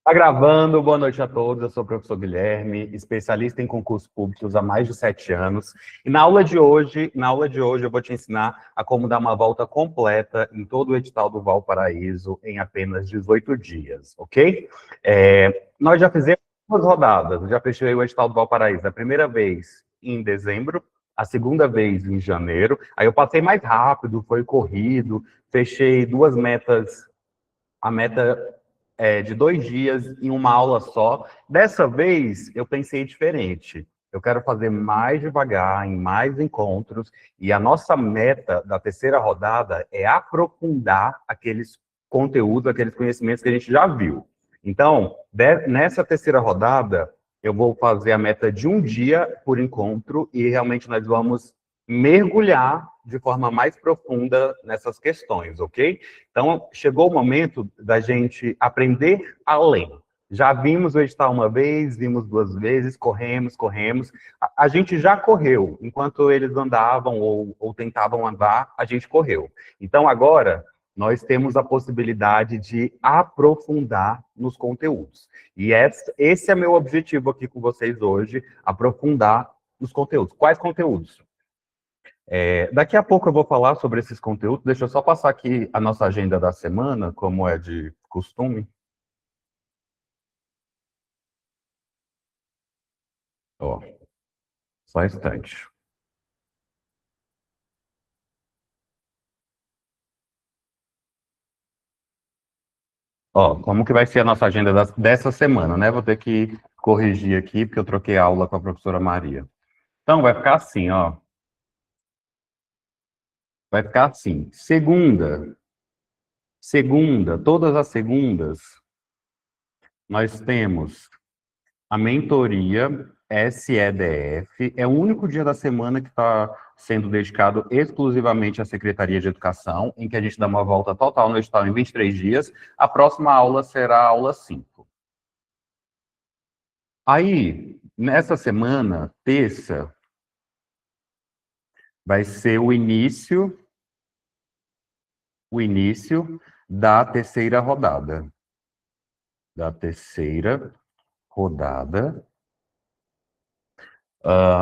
Tá gravando, boa noite a todos. Eu sou o professor Guilherme, especialista em concursos públicos há mais de 7 anos. E na aula de hoje eu vou te ensinar a como dar uma volta completa em todo o edital do Valparaíso em apenas 18 dias, ok? Nós já fizemos 2 rodadas, eu já fechei o edital do Valparaíso a primeira vez em dezembro, a segunda vez em janeiro. Aí eu passei mais rápido, foi corrido, fechei 2 metas, a meta de 2 dias em uma aula só. Dessa vez, eu pensei diferente. Eu quero fazer mais devagar, em mais encontros, e a nossa meta da terceira rodada é aprofundar aqueles conteúdos, aqueles conhecimentos que a gente já viu. Então, nessa terceira rodada, eu vou fazer a meta de 1 dia por encontro, e realmente nós vamos mergulhar de forma mais profunda nessas questões, ok? Então, chegou o momento da gente aprender além. Já vimos o edital uma vez, vimos 2 vezes, corremos. A gente já correu. Enquanto eles andavam ou tentavam andar, a gente correu. Então, agora, nós temos a possibilidade de aprofundar nos conteúdos. E esse é meu objetivo aqui com vocês hoje, aprofundar nos conteúdos. Quais conteúdos? Daqui a pouco eu vou falar sobre esses conteúdos. Deixa eu só passar aqui a nossa agenda da semana, como é de costume. Ó, só um instante. Ó, como que vai ser a nossa agenda dessa semana, né? Vou ter que corrigir aqui, porque eu troquei aula com a professora Maria. Então, vai ficar assim, ó. Vai ficar assim. Segunda, todas as segundas, nós temos a mentoria SEDF. É o único dia da semana que está sendo dedicado exclusivamente à Secretaria de Educação, em que a gente dá uma volta total no edital em 23 dias. A próxima aula será a aula 5. Aí, nessa semana, terça, vai ser o início da terceira rodada.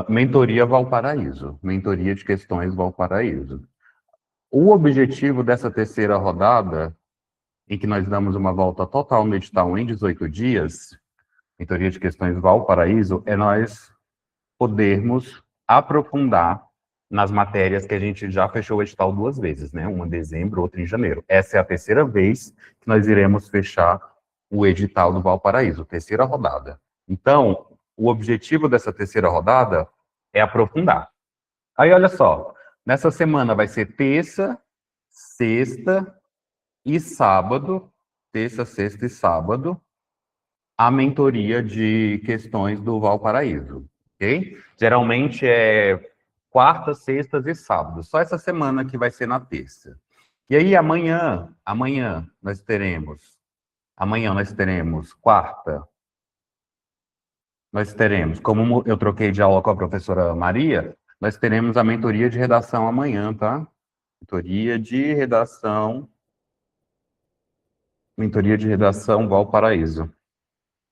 Mentoria Valparaíso, mentoria de questões Valparaíso. O objetivo dessa terceira rodada, em que nós damos uma volta total no edital em 18 dias, mentoria de questões Valparaíso, é nós podermos aprofundar nas matérias que a gente já fechou o edital 2 vezes, né? Uma em dezembro, outra em janeiro. Essa é a terceira vez que nós iremos fechar o edital do Valparaíso, terceira rodada. Então, o objetivo dessa terceira rodada é aprofundar. Aí, olha só, nessa semana vai ser terça, sexta e sábado, a mentoria de questões do Valparaíso, ok? Geralmente é quartas, sextas e sábados. Só essa semana que vai ser na terça. E aí amanhã nós teremos quarta, nós teremos, como eu troquei de aula com a professora Maria, nós teremos a mentoria de redação amanhã, tá? Mentoria de redação Valparaíso.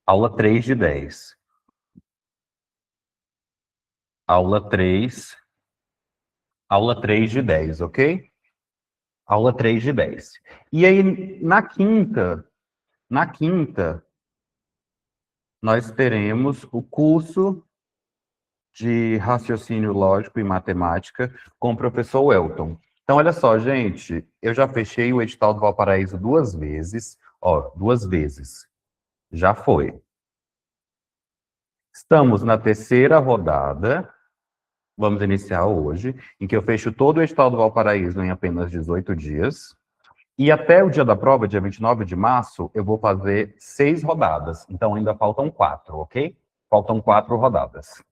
Aula 3 de 10. Aula 3 de 10, ok? Aula 3 de 10. E aí, na quinta, nós teremos o curso de raciocínio lógico e matemática com o professor Welton. Então, olha só, gente, eu já fechei o edital do Valparaíso 2 vezes, ó, 2 vezes. Já foi. Estamos na terceira rodada, vamos iniciar hoje, em que eu fecho todo o edital do Valparaíso em apenas 18 dias. E até o dia da prova, dia 29 de março, eu vou fazer 6 rodadas. Então, ainda faltam 4, ok? Faltam 4 rodadas.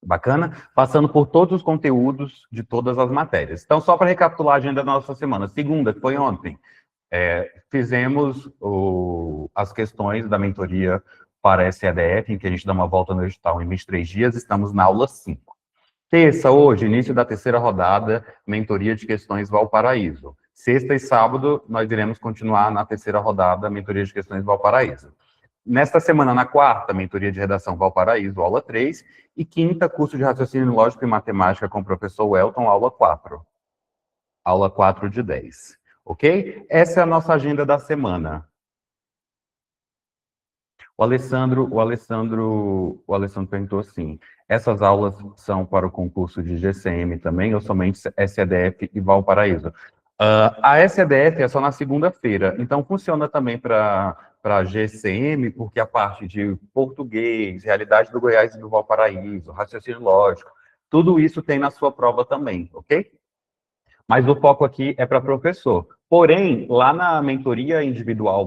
Bacana? Passando por todos os conteúdos de todas as matérias. Então, só para recapitular a agenda da nossa semana. Segunda, que foi ontem, fizemos as questões da mentoria para a SEDF, em que a gente dá uma volta no edital em 23 dias. Estamos na aula 5. Terça, hoje, início da terceira rodada, mentoria de questões Valparaíso. Sexta e sábado, nós iremos continuar na terceira rodada, mentoria de questões Valparaíso. Nesta semana, na quarta, mentoria de redação Valparaíso, aula 3, e quinta, curso de raciocínio lógico e matemática com o professor Welton, aula 4. Aula 4 de 10. Ok? Essa é a nossa agenda da semana. O Alessandro perguntou assim: essas aulas são para o concurso de GCM também, ou somente SEDF e Valparaíso? A SEDF é só na segunda-feira, então funciona também para GCM, porque a parte de português, realidade do Goiás e do Valparaíso, raciocínio lógico, tudo isso tem na sua prova também, ok? Mas o foco aqui é para professor. Porém, lá na mentoria individual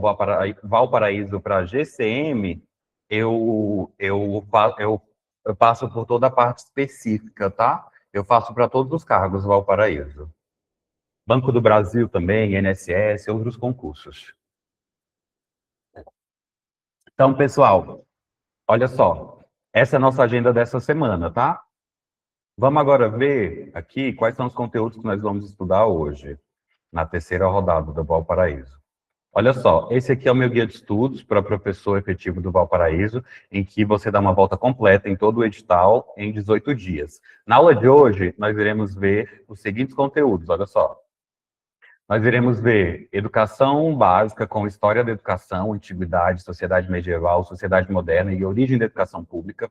Valparaíso para GCM, eu passo por toda a parte específica, tá? Eu faço para todos os cargos Valparaíso. Banco do Brasil também, INSS, outros concursos. Então, pessoal, olha só. Essa é a nossa agenda dessa semana, tá? Vamos agora ver aqui quais são os conteúdos que nós vamos estudar hoje, na terceira rodada do Valparaíso. Olha só, esse aqui é o meu guia de estudos para professor efetivo do Valparaíso, em que você dá uma volta completa em todo o edital em 18 dias. Na aula de hoje, nós iremos ver os seguintes conteúdos, olha só. Nós iremos ver educação básica com história da educação, antiguidade, sociedade medieval, sociedade moderna e origem da educação pública.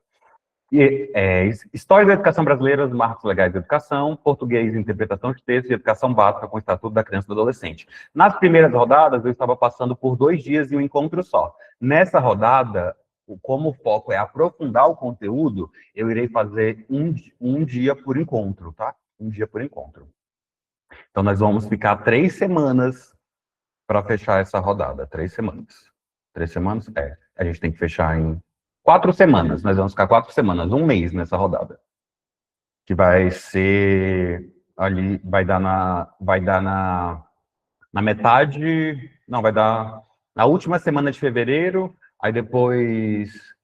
História da educação brasileira, os marcos legais da educação, português, interpretação de texto e educação básica com o Estatuto da Criança e do Adolescente. Nas primeiras rodadas, eu estava passando por 2 dias e um encontro só. Nessa rodada, como o foco é aprofundar o conteúdo, eu irei fazer um dia por encontro, tá? Um dia por encontro. Então, nós vamos ficar 3 semanas para fechar essa rodada. 3 semanas. 3 semanas? É. A gente tem que fechar em 4 semanas. Nós vamos ficar 4 semanas, um mês nessa rodada. Que vai ser ali, na metade, não, vai dar na última semana de fevereiro, aí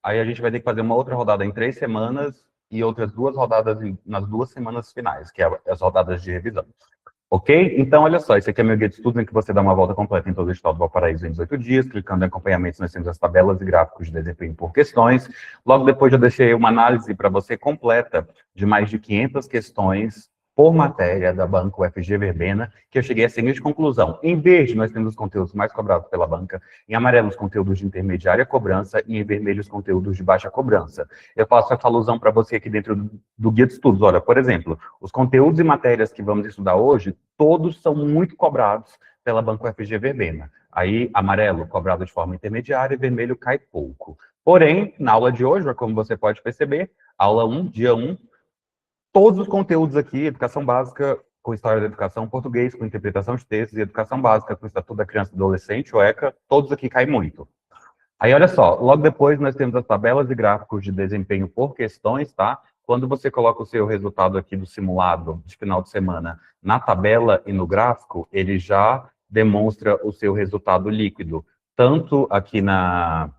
a gente vai ter que fazer uma outra rodada em 3 semanas e outras 2 rodadas nas 2 semanas finais, que é as rodadas de revisão. Ok? Então, olha só, esse aqui é meu guia de estudo em que você dá uma volta completa em todo o estado do Valparaíso em 18 dias, clicando em acompanhamentos, nós temos as tabelas e gráficos de desempenho por questões. Logo depois eu deixei uma análise para você completa de mais de 500 questões por matéria da banca UFG Verbena, que eu cheguei à seguinte conclusão: em verde nós temos os conteúdos mais cobrados pela banca, em amarelo os conteúdos de intermediária cobrança e em vermelho os conteúdos de baixa cobrança. Eu faço essa alusão para você aqui dentro do guia de estudos. Olha, por exemplo, os conteúdos e matérias que vamos estudar hoje, todos são muito cobrados pela banca UFG Verbena. Aí, amarelo, cobrado de forma intermediária, e vermelho cai pouco. Porém, na aula de hoje, como você pode perceber, aula 1, dia 1, todos os conteúdos aqui, educação básica com história da educação, português com interpretação de textos e educação básica com estatuto da criança e do adolescente, o ECA, todos aqui caem muito. Aí, olha só, logo depois nós temos as tabelas e gráficos de desempenho por questões, tá? Quando você coloca o seu resultado aqui do simulado de final de semana na tabela e no gráfico, ele já demonstra o seu resultado líquido, tanto aqui na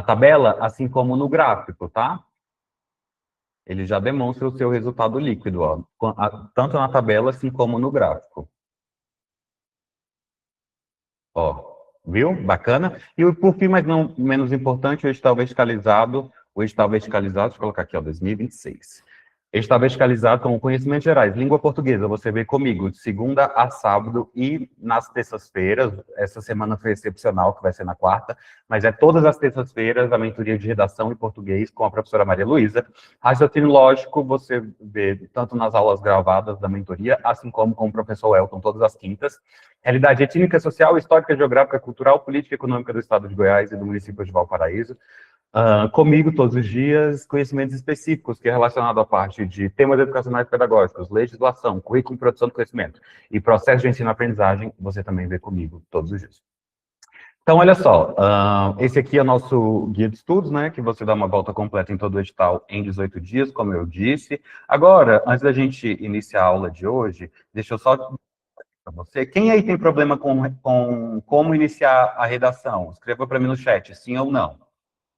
tabela, assim como no gráfico, tá? Ele já demonstra o seu resultado líquido, ó, tanto na tabela assim como no gráfico. Ó, viu? Bacana. E por fim, mas não menos importante, o edital verticalizado, deixa eu colocar aqui, ó, 2026. Está verticalizado com conhecimentos gerais. Língua portuguesa, você vê comigo de segunda a sábado e nas terças-feiras. Essa semana foi excepcional, que vai ser na quarta, mas é todas as terças-feiras a mentoria de redação em português com a professora Maria Luísa. Raciocínio lógico, você vê tanto nas aulas gravadas da mentoria, assim como com o professor Elton, todas as quintas. Realidade étnica, social, histórica, geográfica, cultural, política e econômica do estado de Goiás e do município de Valparaíso. Comigo todos os dias, conhecimentos específicos, que é relacionado à parte de temas educacionais pedagógicos, legislação, currículo e produção do conhecimento e processo de ensino-aprendizagem, você também vê comigo todos os dias. Então, olha só, esse aqui é o nosso guia de estudos, né, que você dá uma volta completa em todo o edital em 18 dias, como eu disse. Agora, antes da gente iniciar a aula de hoje, deixa eu só para você. Quem aí tem problema com como iniciar a redação? Escreva para mim no chat, sim ou não.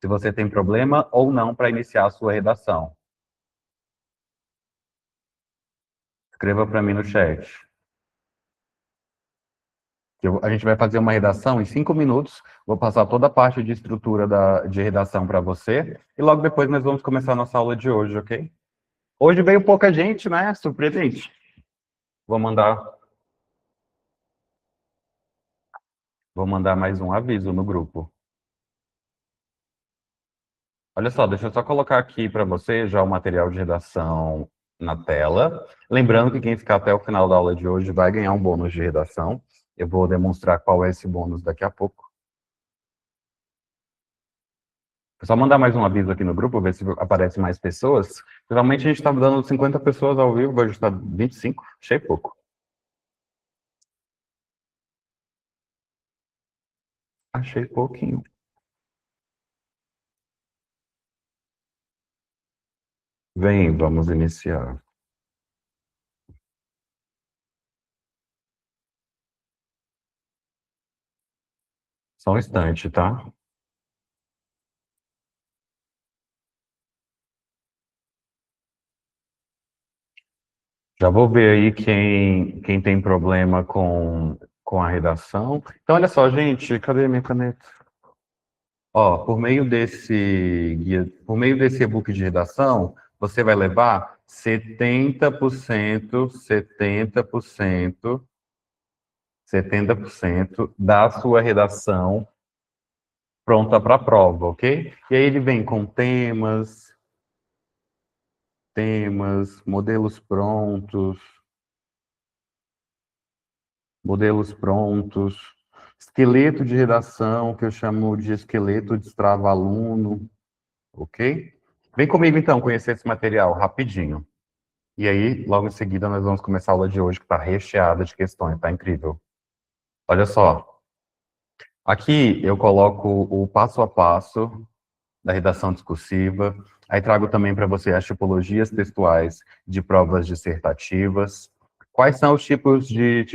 Se você tem problema ou não para iniciar a sua redação. Escreva para mim no chat. A gente vai fazer uma redação em 5 minutos. Vou passar toda a parte de estrutura de redação para você. E logo depois nós vamos começar a nossa aula de hoje, ok? Hoje veio pouca gente, né? Surpreendente. Vou mandar, vou mandar mais um aviso no grupo. Olha só, deixa eu só colocar aqui para você já o material de redação na tela. Lembrando que quem ficar até o final da aula de hoje vai ganhar um bônus de redação. Eu vou demonstrar qual é esse bônus daqui a pouco. É só mandar mais um aviso aqui no grupo, ver se aparece mais pessoas. Geralmente a gente está dando 50 pessoas ao vivo, hoje está 25, achei pouco. Achei pouquinho. Vem, vamos iniciar. Só um instante, tá? Já vou ver aí quem tem problema com a redação. Então, olha só, gente, cadê minha caneta? Ó, por meio desse e-book de redação, você vai levar 70% da sua redação pronta para a prova, ok? E aí ele vem com temas, modelos prontos, esqueleto de redação, que eu chamo de esqueleto destrava-aluno, ok? Vem comigo então conhecer esse material rapidinho. E aí, logo em seguida, nós vamos começar a aula de hoje, que está recheada de questões, tá incrível. Olha só, aqui eu coloco o passo a passo da redação discursiva, aí trago também para você as tipologias textuais de provas dissertativas. Quais são os tipos de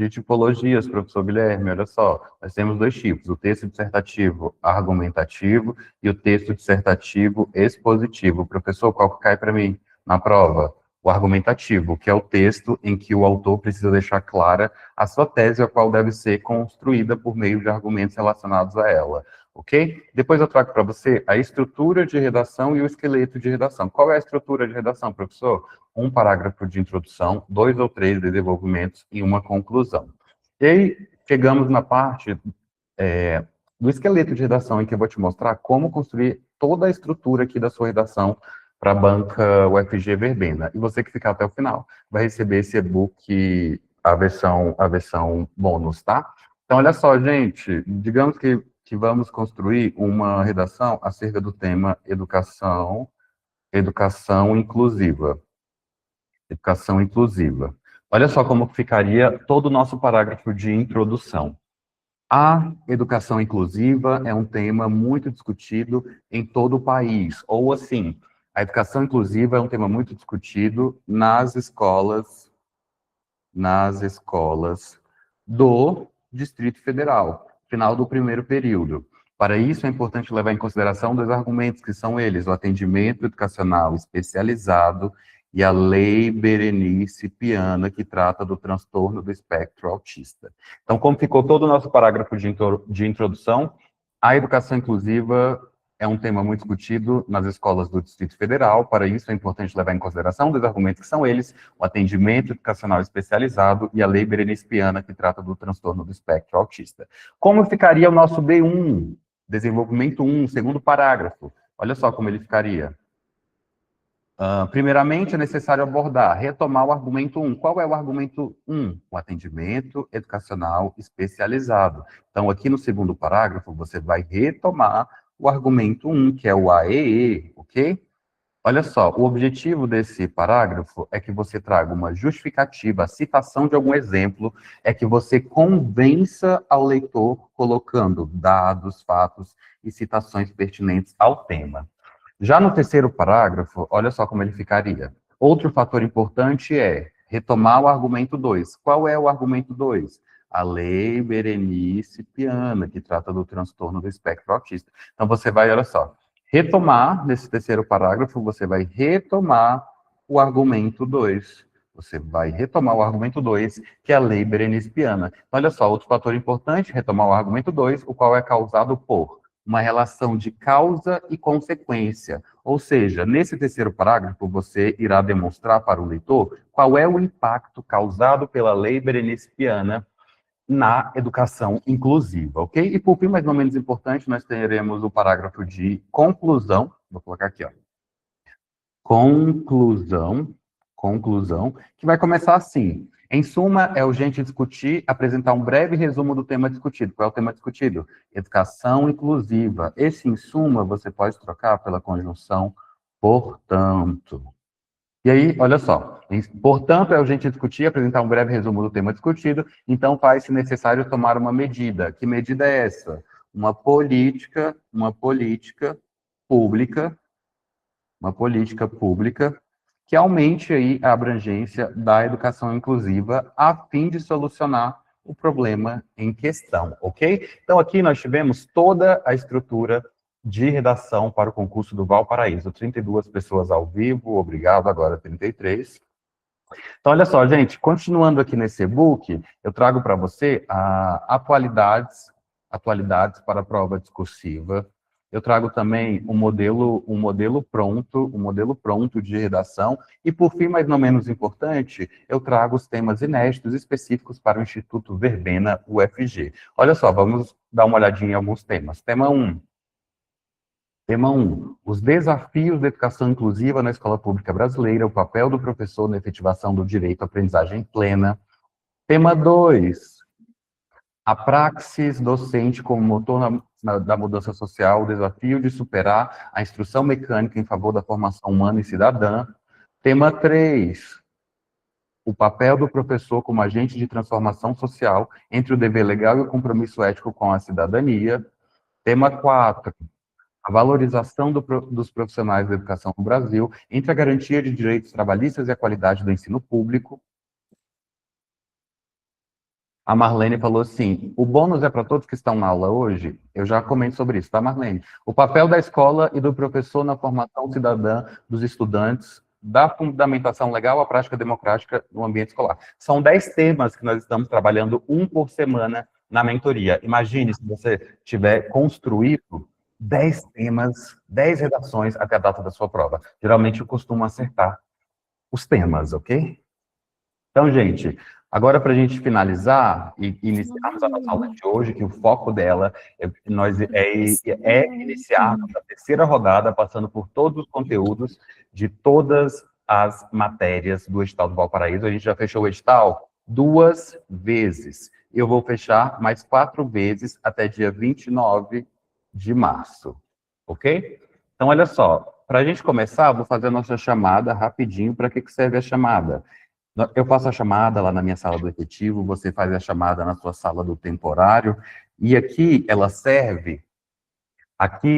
tipologias, professor Guilherme? Olha só, nós temos dois tipos, o texto dissertativo argumentativo e o texto dissertativo expositivo. Professor, qual que cai para mim na prova? O argumentativo, que é o texto em que o autor precisa deixar clara a sua tese, a qual deve ser construída por meio de argumentos relacionados a ela. Ok? Depois eu trago para você a estrutura de redação e o esqueleto de redação. Qual é a estrutura de redação, professor? Um parágrafo de introdução, 2 ou 3 desenvolvimentos e uma conclusão. E aí, chegamos na parte do esqueleto de redação, em que eu vou te mostrar como construir toda a estrutura aqui da sua redação para a banca UFG Verbena. E você que ficar até o final vai receber esse e-book, a versão bônus, tá? Então, olha só, gente, digamos que vamos construir uma redação acerca do tema educação inclusiva. Educação inclusiva. Olha só como ficaria todo o nosso parágrafo de introdução. A educação inclusiva é um tema muito discutido em todo o país, ou assim, a educação inclusiva é um tema muito discutido nas escolas do Distrito Federal, final do primeiro período. Para isso, é importante levar em consideração dois argumentos, que são eles: o atendimento educacional especializado e a Lei Berenice Piana, que trata do transtorno do espectro autista. Então, como ficou todo o nosso parágrafo de introdução, a educação inclusiva é um tema muito discutido nas escolas do Distrito Federal. Para isso, é importante levar em consideração dois argumentos, que são eles: o atendimento educacional especializado e a Lei Berenice Piana, que trata do transtorno do espectro autista. Como ficaria o nosso B1, desenvolvimento 1, segundo parágrafo? Olha só como ele ficaria. Primeiramente, é necessário retomar o argumento 1. Qual é o argumento 1? O atendimento educacional especializado. Então, aqui no segundo parágrafo, você vai retomar o argumento 1, que é o AEE, ok? Olha só, o objetivo desse parágrafo é que você traga uma justificativa, a citação de algum exemplo, é que você convença ao leitor colocando dados, fatos e citações pertinentes ao tema. Já no terceiro parágrafo, olha só como ele ficaria. Outro fator importante é retomar o argumento 2. Qual é o argumento 2? A Lei Berenice Piana, que trata do transtorno do espectro autista. Então, você vai, olha só, retomar, nesse terceiro parágrafo, você vai retomar o argumento 2. Você vai retomar o argumento 2, que é a lei berenispiana. Então, olha só, outro fator importante, retomar o argumento 2, o qual é causado por uma relação de causa e consequência. Ou seja, nesse terceiro parágrafo, você irá demonstrar para o leitor qual é o impacto causado pela lei berenispiana na educação inclusiva, ok? E por fim, mas não menos importante, nós teremos o parágrafo de conclusão, vou colocar aqui, ó. Conclusão, que vai começar assim. Em suma, é urgente discutir, apresentar um breve resumo do tema discutido. Qual é o tema discutido? Educação inclusiva. Esse, em suma, você pode trocar pela conjunção portanto. E aí, olha só, portanto, é urgente discutir, apresentar um breve resumo do tema discutido, então faz-se necessário tomar uma medida. Que medida é essa? Uma política pública, que aumente aí a abrangência da educação inclusiva a fim de solucionar o problema em questão, ok? Então, aqui nós tivemos toda a estrutura de redação para o concurso do Valparaíso. 32 pessoas ao vivo, obrigado, agora 33. Então, olha só, gente, continuando aqui nesse e-book, eu trago para você atualidades para a prova discursiva. Eu trago também um modelo pronto de redação. E, por fim, mas não menos importante, eu trago os temas inéditos específicos para o Instituto Verbena UFG. Olha só, vamos dar uma olhadinha em alguns temas. Tema 1. Os desafios da educação inclusiva na escola pública brasileira, o papel do professor na efetivação do direito à aprendizagem plena. Tema 2, a praxis docente como motor da mudança social, o desafio de superar a instrução mecânica em favor da formação humana e cidadã. Tema 3, o papel do professor como agente de transformação social entre o dever legal e o compromisso ético com a cidadania. Tema 4, a valorização dos profissionais da educação no Brasil, entre a garantia de direitos trabalhistas e a qualidade do ensino público. A Marlene falou assim, o bônus é para todos que estão na aula hoje? Eu já comento sobre isso, tá, Marlene? O papel da escola e do professor na formação cidadã dos estudantes, da fundamentação legal à prática democrática no ambiente escolar. São 10 temas que nós estamos trabalhando, um por semana, na mentoria. Imagine se você tiver construído 10 temas, 10 redações até a data da sua prova. Geralmente eu costumo acertar os temas, ok? Então, gente, agora para a gente finalizar e iniciarmos a nossa aula de hoje, que o foco dela é iniciarmos a terceira rodada, passando por todos os conteúdos de todas as matérias do edital do Valparaíso. A gente já fechou o edital 2 vezes. Eu vou fechar mais 4 vezes até dia 29 de março, ok? Então, olha só, para a gente começar, vou fazer a nossa chamada rapidinho. Para que serve a chamada? Eu faço a chamada lá na minha sala do efetivo, você faz a chamada na sua sala do temporário, e aqui ela serve para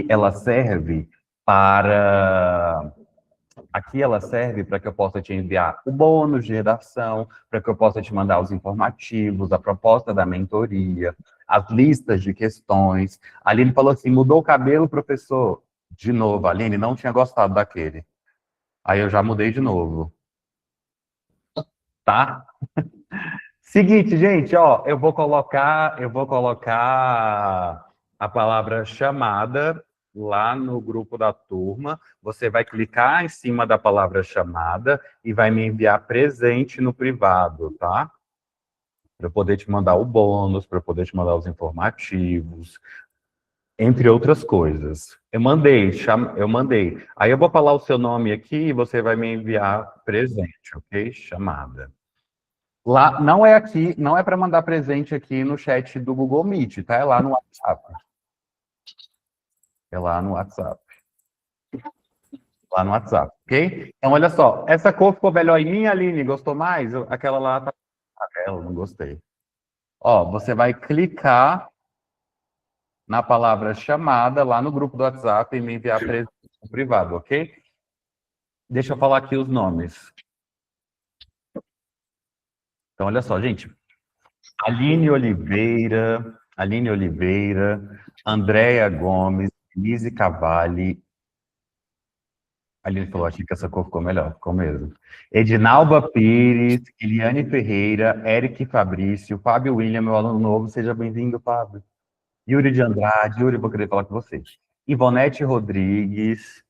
que eu possa te enviar o bônus de redação, para que eu possa te mandar os informativos, a proposta da mentoria, as listas de questões. A Aline falou assim, mudou o cabelo, professor? De novo, a Aline não tinha gostado daquele. Aí eu já mudei de novo. Tá? Seguinte, gente, ó, eu vou colocar a palavra chamada lá no grupo da turma. Você vai clicar em cima da palavra chamada e vai me enviar presente no privado, tá? Para eu poder te mandar o bônus, para eu poder te mandar os informativos, entre outras coisas. Eu mandei. Aí eu vou falar o seu nome aqui e você vai me enviar presente, ok? Chamada. Lá, não é para mandar presente aqui no chat do Google Meet, tá? É lá no WhatsApp. É lá no WhatsApp. Lá no WhatsApp, ok? Então, olha só, essa cor ficou melhor em mim, Aline, gostou mais? Aquela lá tá amarela, não gostei. Ó, você vai clicar na palavra chamada lá no grupo do WhatsApp e me enviar presente no privado, ok? Deixa eu falar aqui os nomes. Então, olha só, gente. Aline Oliveira, Andréia Gomes, Lise Cavalli, A Aline falou, achei que essa cor ficou melhor, ficou mesmo. Edinalba Pires, Eliane Ferreira, Eric Fabrício, Fábio William, meu aluno novo, seja bem-vindo, Fábio. Yuri de Andrade, Yuri, vou querer falar com você. Ivonete Rodrigues,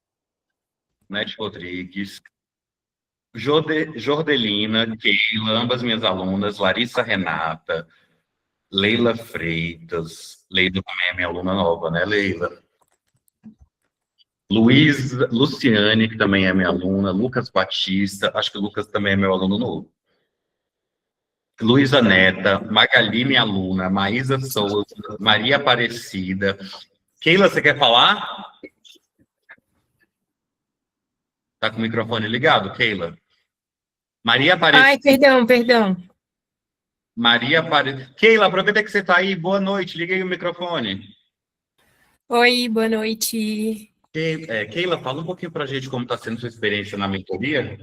Jordelina, Keila, ambas minhas alunas, Larissa Renata, Leila Freitas, Leila também é minha aluna nova, né, Leila? Luciane, que também é minha aluna, Lucas Batista, acho que o Lucas também é meu aluno novo. Luísa Neta, Magali, minha aluna, Maísa Souza, Maria Aparecida. Keila, você quer falar? Tá com o microfone ligado, Keila? Maria Aparecida. Ai, perdão. Maria Aparecida. Keila, aproveita que você tá aí, boa noite, liga aí o microfone. Oi, boa noite. Keila, fala um pouquinho pra gente como está sendo sua experiência na mentoria.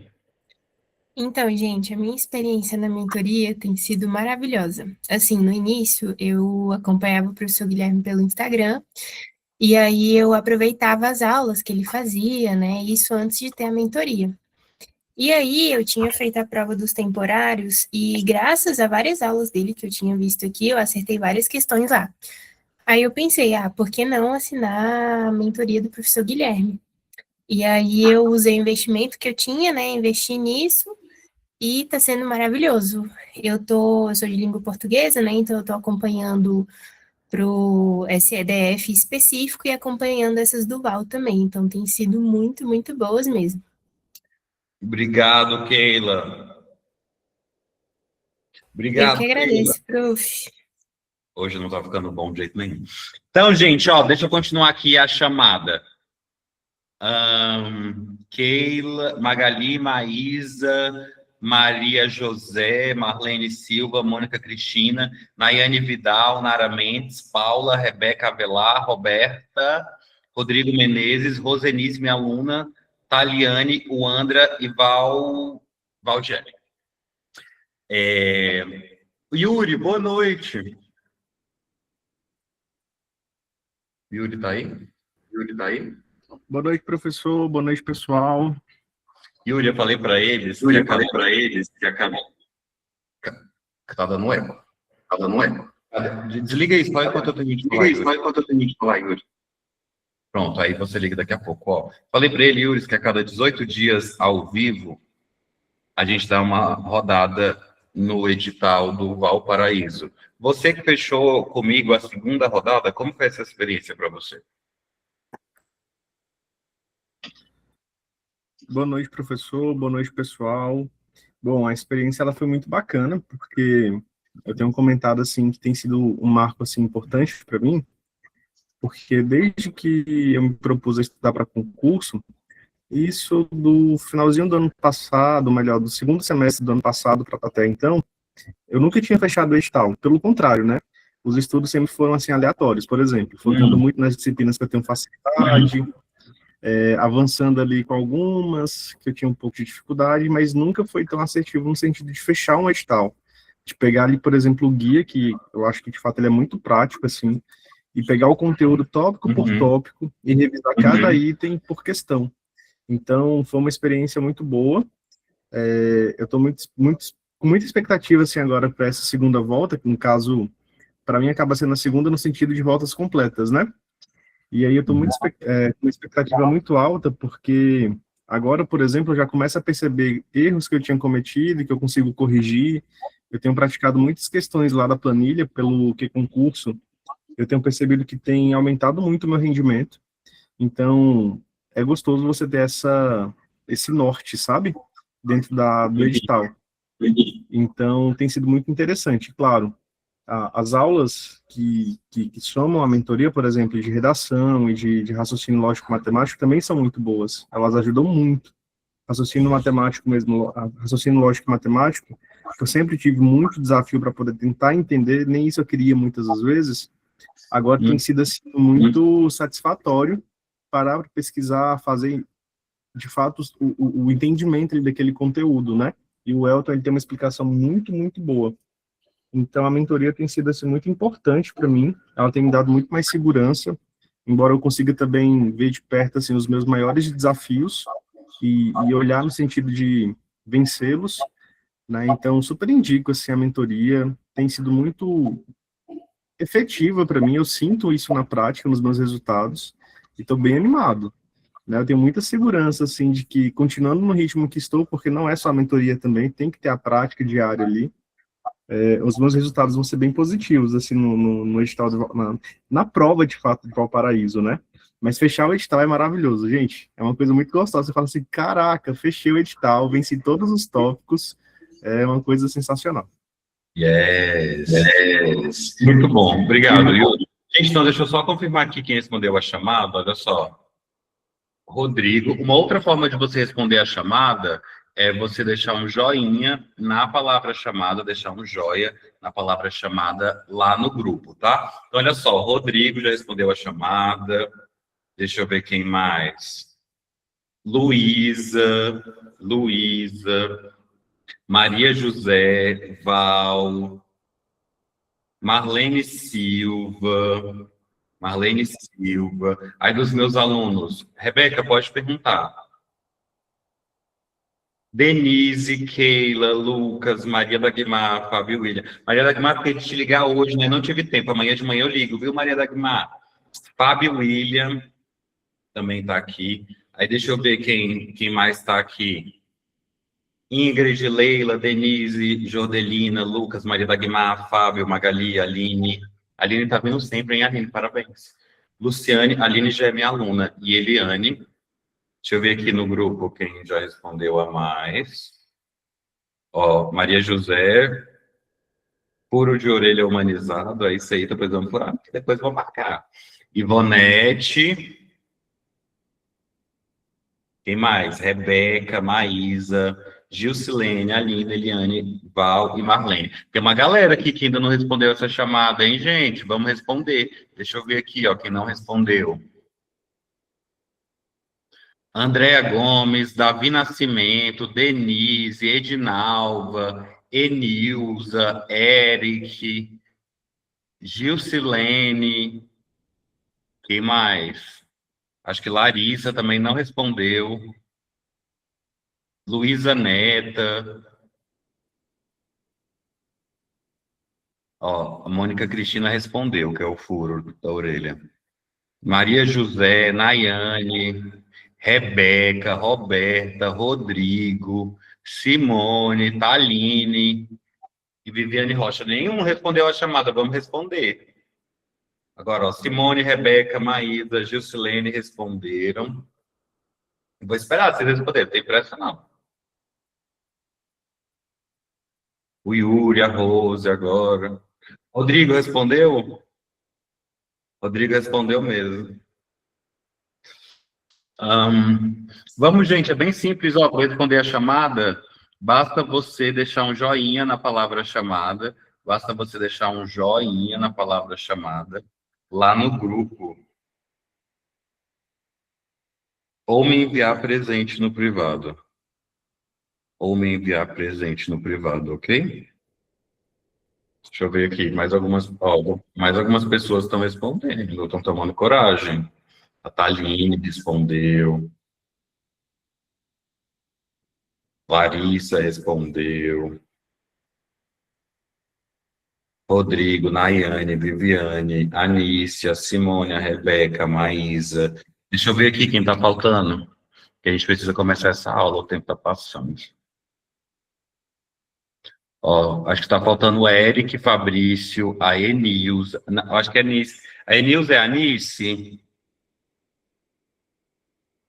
Então, gente, a minha experiência na mentoria tem sido maravilhosa. Assim, no início, eu acompanhava o professor Guilherme pelo Instagram, e aí eu aproveitava as aulas que ele fazia, né? Isso antes de ter a mentoria. E aí eu tinha feito a prova dos temporários, e graças a várias aulas dele que eu tinha visto aqui, eu acertei várias questões lá. Aí eu pensei, por que não assinar a mentoria do professor Guilherme? E aí eu usei o investimento que eu tinha, né? Investi nisso e tá sendo maravilhoso. Eu sou de língua portuguesa, né? Então eu tô acompanhando pro SEDF específico e acompanhando essas do Val também. Então tem sido muito, muito boas mesmo. Obrigado, Keila. Eu que Obrigado, Keila. agradeço, prof. Hoje não tá ficando bom de jeito nenhum. Então, gente, ó, deixa eu continuar aqui a chamada. Keila, Magali, Maísa, Maria José, Marlene Silva, Mônica Cristina, Nayane Vidal, Nara Mendes, Paula, Rebeca Avelar, Roberta, Rodrigo Menezes, Rosenice, minha aluna, Taliane, Uandra e Valdiane. Yuri, boa noite. Yuri tá aí? Boa noite, professor. Boa noite, pessoal. Yuri, eu falei para eles que acabou. Tá dando eco. Desliga isso, só enquanto eu termino de falar, Yuri. Pronto, aí você liga daqui a pouco. Ó. Falei para ele, Yuri, que a cada 18 dias ao vivo, a gente dá uma rodada no edital do Valparaíso. Você que fechou comigo a segunda rodada, como foi essa experiência para você? Boa noite, professor. Boa noite, pessoal. Bom, a experiência ela foi muito bacana, porque eu tenho comentado assim que tem sido um marco assim importante para mim, porque desde que eu me propus a estudar para concurso, isso do finalzinho do ano passado, melhor, do segundo semestre do ano passado para até então, eu nunca tinha fechado o edital. Pelo contrário, né? Os estudos sempre foram assim aleatórios. Por exemplo, focando muito nas disciplinas que eu tenho facilidade. Avançando ali com algumas que eu tinha um pouco de dificuldade, mas nunca foi tão assertivo no sentido de fechar um edital. De pegar ali, por exemplo, o guia, que eu acho que de fato ele é muito prático, assim, e pegar o conteúdo tópico por tópico e revisar cada item por questão. Então, foi uma experiência muito boa. Eu estou com muita expectativa, assim, agora para essa segunda volta, que no caso, para mim acaba sendo a segunda no sentido de voltas completas, né? E aí eu estou com uma expectativa muito alta, porque agora, por exemplo, eu já começo a perceber erros que eu tinha cometido, que eu consigo corrigir. Eu tenho praticado muitas questões lá da planilha, pelo que concurso, eu tenho percebido que tem aumentado muito o meu rendimento. Então, é gostoso você ter esse norte, sabe? Dentro do edital. Então, tem sido muito interessante, claro. As aulas que somam a mentoria, por exemplo, de redação e de raciocínio lógico-matemático também são muito boas. Elas ajudam muito. Raciocínio matemático mesmo, raciocínio lógico-matemático, que eu sempre tive muito desafio para poder tentar entender, nem isso eu queria muitas das vezes, agora tem sido assim, muito satisfatório parar para pesquisar, fazer, de fato, o entendimento daquele conteúdo, né? E o Elton, ele tem uma explicação muito, muito boa. Então, a mentoria tem sido assim, muito importante para mim, ela tem me dado muito mais segurança, embora eu consiga também ver de perto assim, os meus maiores desafios, e olhar no sentido de vencê-los, né? Então, super indico assim, a mentoria, tem sido muito efetiva para mim, eu sinto isso na prática, nos meus resultados, e estou bem animado. Né? Eu tenho muita segurança assim, de que, continuando no ritmo que estou, porque não é só a mentoria também, tem que ter a prática diária ali, os meus resultados vão ser bem positivos, assim, no edital, na prova, de fato, de Valparaíso, né? Mas fechar o edital é maravilhoso, gente. É uma coisa muito gostosa. Você fala assim, caraca, fechei o edital, venci todos os tópicos. É uma coisa sensacional. Yes. Muito bom. Obrigado, Yuri. Gente, então deixa eu só confirmar aqui quem respondeu a chamada. Olha só. Rodrigo. Uma outra forma de você responder a chamada é você deixar um joinha na palavra chamada, deixar um joia na palavra chamada lá no grupo, tá? Então, olha só, o Rodrigo já respondeu a chamada. Deixa eu ver quem mais. Luísa, Maria José, Val, Marlene Silva, Aí dos meus alunos, Rebeca, pode perguntar. Denise, Keila, Lucas, Maria da Guimar, Fábio William. Maria da Guimar, porque te ligar hoje, né? Não tive tempo. Amanhã de manhã eu ligo, viu, Maria da Guimar? Fábio William também está aqui. Aí deixa eu ver quem mais está aqui. Ingrid, Leila, Denise, Jordelina, Lucas, Maria da Guimar, Fábio, Magali, Aline. Aline está vindo sempre, hein, Aline? Parabéns. Luciane, Aline já é minha aluna. E Eliane. Deixa eu ver aqui no grupo quem já respondeu a mais. Ó, Maria José, furo de orelha humanizado. É isso aí, depois vamos furar, depois vou marcar. Ivonete. Quem mais? Rebeca, Maísa, Gilcilene, Aline, Eliane, Val e Marlene. Tem uma galera aqui que ainda não respondeu essa chamada, hein, gente? Vamos responder. Deixa eu ver aqui, ó, quem não respondeu. Andréa Gomes, Davi Nascimento, Denise, Edinalva, Enilza, Eric, Gilcilene, quem mais? Acho que Larissa também não respondeu. Luísa Neta. Ó, a Mônica Cristina respondeu, que é o furo da orelha. Maria José, Nayane, Rebeca, Roberta, Rodrigo, Simone, Taline e Viviane Rocha. Nenhum respondeu a chamada, vamos responder. Agora, ó, Simone, Rebeca, Maísa, Gilcilene responderam. Vou esperar vocês responderem, não tem pressa não. O Yuri, a Rose agora. Rodrigo respondeu? Rodrigo respondeu mesmo. Vamos, gente, é bem simples, ó, para responder a chamada, basta você deixar um joinha na palavra chamada, lá no grupo, ou me enviar presente no privado, ok? Deixa eu ver aqui, mais algumas pessoas estão respondendo, estão tomando coragem. A Thaline respondeu. Larissa respondeu. Rodrigo, Nayane, Viviane, Anícia, Simone, a Rebeca, Maísa. Deixa eu ver aqui quem está faltando. Que a gente precisa começar essa aula, o tempo está passando. Ó, acho que está faltando o Eric, Fabrício, a Enilza. Acho que é a Anice. A Enilza é a Anice?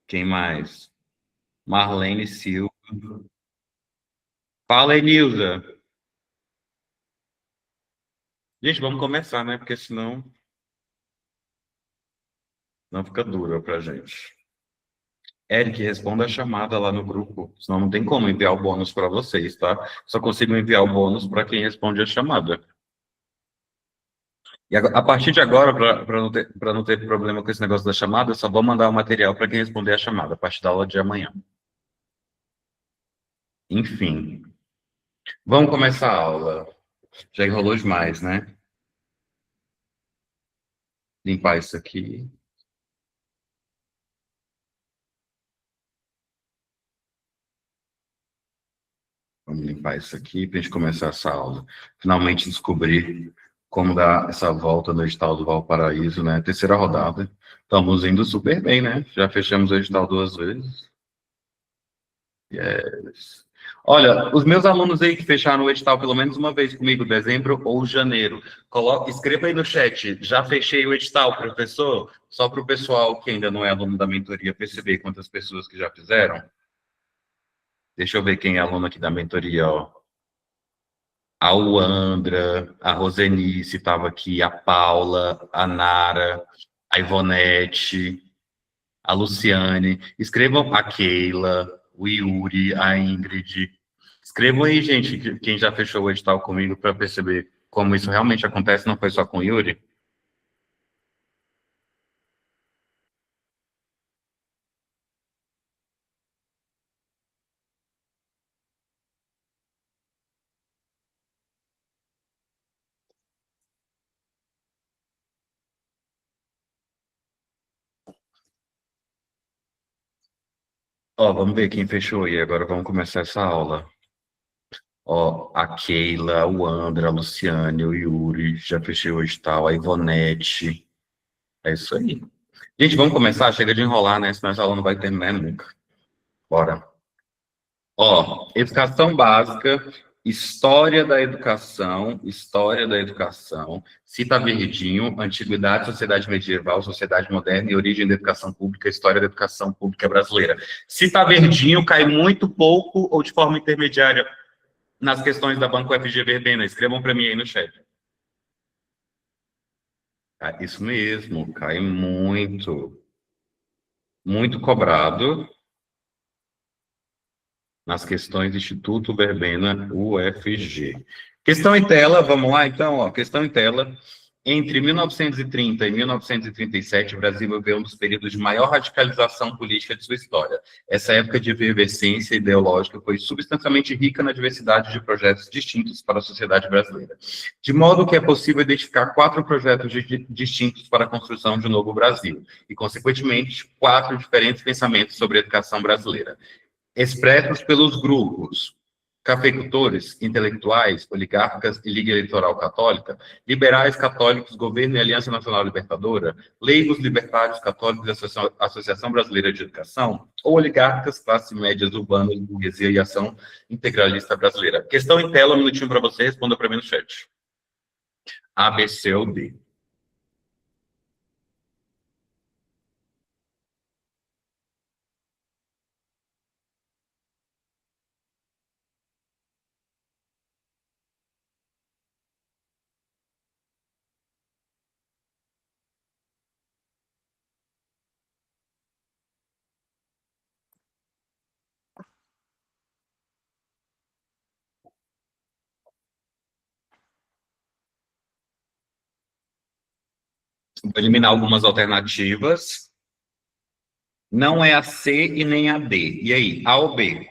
Quem mais? Marlene Silva. Fala, Enilza. Gente, vamos começar, né? Porque senão não fica duro pra gente. Eric, responda a chamada lá no grupo, senão não tem como enviar o bônus para vocês, tá? Só consigo enviar o bônus para quem responde a chamada. E a partir de agora, para não ter problema com esse negócio da chamada, eu só vou mandar o material para quem responder a chamada, a partir da aula de amanhã. Enfim. Vamos começar a aula. Já enrolou demais, né? Limpar isso aqui. Vamos limpar isso aqui para a gente começar essa aula. Finalmente descobrir como dar essa volta no edital do Valparaíso, né? Terceira rodada. Estamos indo super bem, né? Já fechamos o edital 2 vezes. Yes. Olha, os meus alunos aí que fecharam o edital pelo menos uma vez comigo, dezembro ou janeiro, escreva aí no chat, já fechei o edital, professor? Só para o pessoal que ainda não é aluno da mentoria perceber quantas pessoas que já fizeram. Deixa eu ver quem é aluno aqui da mentoria, ó. A Uandra, a Rosenice estava aqui, a Paula, a Nara, a Ivonete, a Luciane. Escrevam a Keila, o Yuri, a Ingrid. Escrevam aí, gente, quem já fechou o edital comigo para perceber como isso realmente acontece, não foi só com o Yuri. Ó, vamos ver quem fechou aí. Agora vamos começar essa aula. Ó, a Keila, o Andra, a Luciane, o Yuri, já fechei o edital, a Ivonete. É isso aí. Gente, vamos começar? Chega de enrolar, né? Senão essa aula não vai terminar nunca. Bora. Ó, educação básica, história da educação, cita verdinho, antiguidade, sociedade medieval, sociedade moderna e origem da educação pública, história da educação pública brasileira. Cita verdinho cai muito pouco ou de forma intermediária nas questões da Banco FG Verbena. Escrevam para mim aí no chat. Ah, isso mesmo, cai muito. Muito cobrado nas questões do Instituto Verbena UFG. Questão em tela, vamos lá então, ó, questão em tela. Entre 1930 e 1937, o Brasil viveu um dos períodos de maior radicalização política de sua história. Essa época de efervescência ideológica foi substancialmente rica na diversidade de projetos distintos para a sociedade brasileira. De modo que é possível identificar 4 projetos distintos para a construção de um novo Brasil, e, consequentemente, 4 diferentes pensamentos sobre a educação brasileira, expressos pelos grupos cafeicultores, intelectuais, oligarcas e Liga Eleitoral Católica, liberais católicos, Governo e Aliança Nacional Libertadora, leigos libertários católicos e Associação Brasileira de Educação, ou oligarcas, classes médias urbanas, burguesia e Ação Integralista Brasileira. Questão em tela, um minutinho para você, responda para mim no chat. A, B, C ou D? Vou eliminar algumas alternativas. Não é a C e nem a D. E aí, A ou B?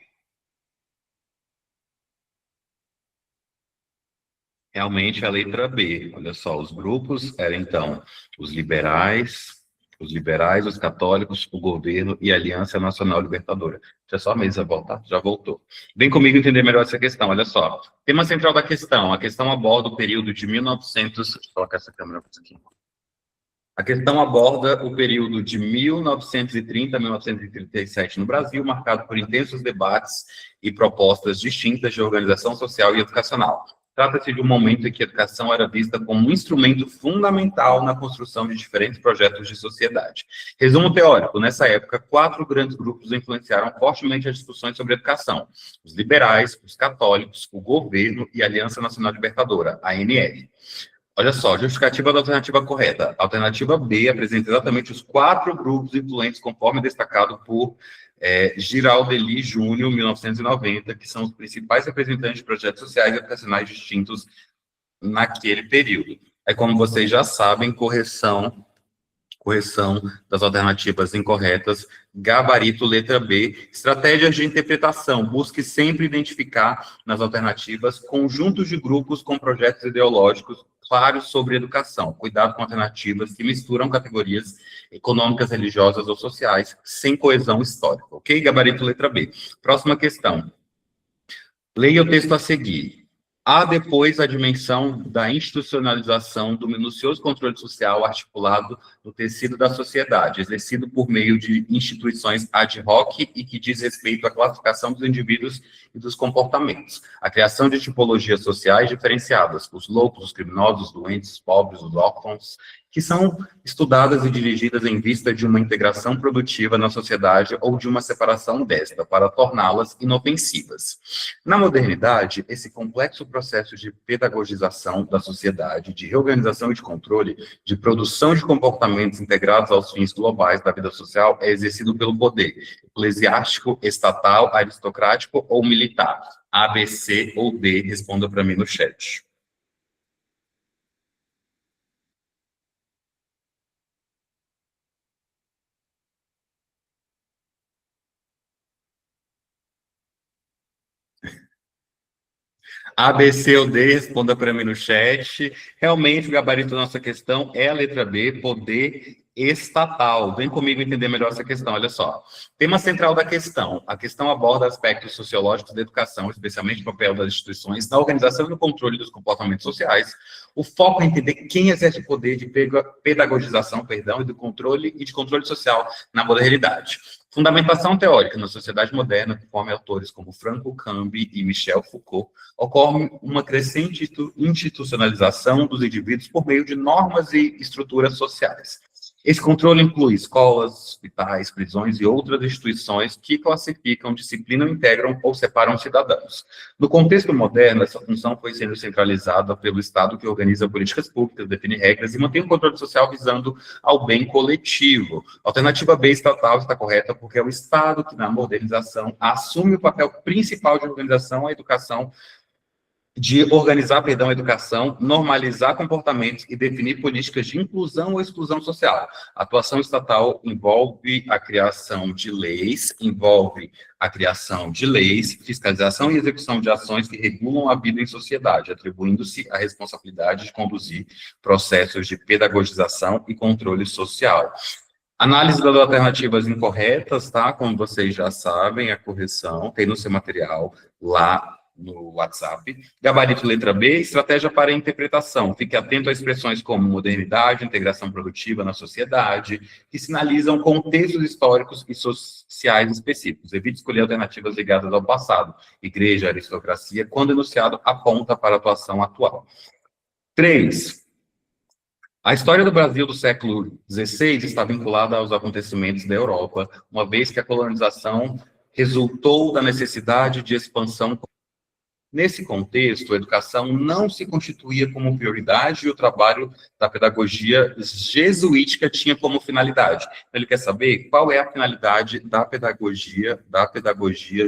Realmente a letra B. Olha só, os grupos eram, então, os liberais, os católicos, o governo e a Aliança Nacional Libertadora. Deixa só a mesa voltar, já voltou. Vem comigo entender melhor essa questão, olha só. Tema central da questão. A questão aborda o período de 1900... Deixa eu colocar essa câmera aqui. A questão aborda o período de 1930 a 1937 no Brasil, marcado por intensos debates e propostas distintas de organização social e educacional. Trata-se de um momento em que a educação era vista como um instrumento fundamental na construção de diferentes projetos de sociedade. Resumo teórico: nessa época, 4 grandes grupos influenciaram fortemente as discussões sobre educação: os liberais, os católicos, o governo e a Aliança Nacional Libertadora, a ANL. Olha só, justificativa da alternativa correta. A alternativa B apresenta exatamente os 4 grupos influentes, conforme destacado por Giraldelli Júnior, 1990, que são os principais representantes de projetos sociais e educacionais distintos naquele período. É como vocês já sabem, correção das alternativas incorretas, gabarito letra B, estratégias de interpretação, busque sempre identificar nas alternativas conjuntos de grupos com projetos ideológicos claros sobre educação. Cuidado com alternativas que misturam categorias econômicas, religiosas ou sociais sem coesão histórica, ok? Gabarito letra B. Próxima questão. Leia o texto a seguir. Há depois a dimensão da institucionalização do minucioso controle social articulado no tecido da sociedade, exercido por meio de instituições ad hoc e que diz respeito à classificação dos indivíduos e dos comportamentos, a criação de tipologias sociais diferenciadas, os loucos, os criminosos, os doentes, os pobres, os órfãos, que são estudadas e dirigidas em vista de uma integração produtiva na sociedade ou de uma separação desta, para torná-las inofensivas. Na modernidade, esse complexo processo de pedagogização da sociedade, de reorganização e de controle, de produção de comportamentos integrados aos fins globais da vida social é exercido pelo poder eclesiástico, estatal, aristocrático ou militar. A, B, C ou D, responda para mim no chat. A, B, C ou D, responda para mim no chat. Realmente, o gabarito da nossa questão é a letra B, poder estatal. Vem comigo entender melhor essa questão, olha só. Tema central da questão. A questão aborda aspectos sociológicos da educação, especialmente o papel das instituições na organização e no controle dos comportamentos sociais. O foco é entender quem exerce o poder de pedagogização, e do controle e de controle social na modernidade. Fundamentação teórica na sociedade moderna, conforme autores como Franco Cambi e Michel Foucault, ocorre uma crescente institucionalização dos indivíduos por meio de normas e estruturas sociais. Esse controle inclui escolas, hospitais, prisões e outras instituições que classificam, disciplinam, integram ou separam cidadãos. No contexto moderno, essa função foi sendo centralizada pelo Estado, que organiza políticas públicas, define regras e mantém o controle social visando ao bem coletivo. A alternativa B, estatal, está correta porque é o Estado que, na modernização, assume o papel principal de organização, a educação, de organizar, a educação, normalizar comportamentos e definir políticas de inclusão ou exclusão social. A atuação estatal envolve a criação de leis, fiscalização e execução de ações que regulam a vida em sociedade, atribuindo-se a responsabilidade de conduzir processos de pedagogização e controle social. Análise das alternativas incorretas, tá? Como vocês já sabem, a correção tem no seu material lá no WhatsApp. Gabarito letra B, estratégia para a interpretação. Fique atento a expressões como modernidade, integração produtiva na sociedade, que sinalizam contextos históricos e sociais específicos. Evite escolher alternativas ligadas ao passado, igreja, aristocracia, quando enunciado aponta para a atuação atual. 3. A história do Brasil do século XVI está vinculada aos acontecimentos da Europa, uma vez que a colonização resultou da necessidade de expansão. Nesse contexto, a educação não se constituía como prioridade e o trabalho da pedagogia jesuítica tinha como finalidade. Ele quer saber qual é a finalidade da pedagogia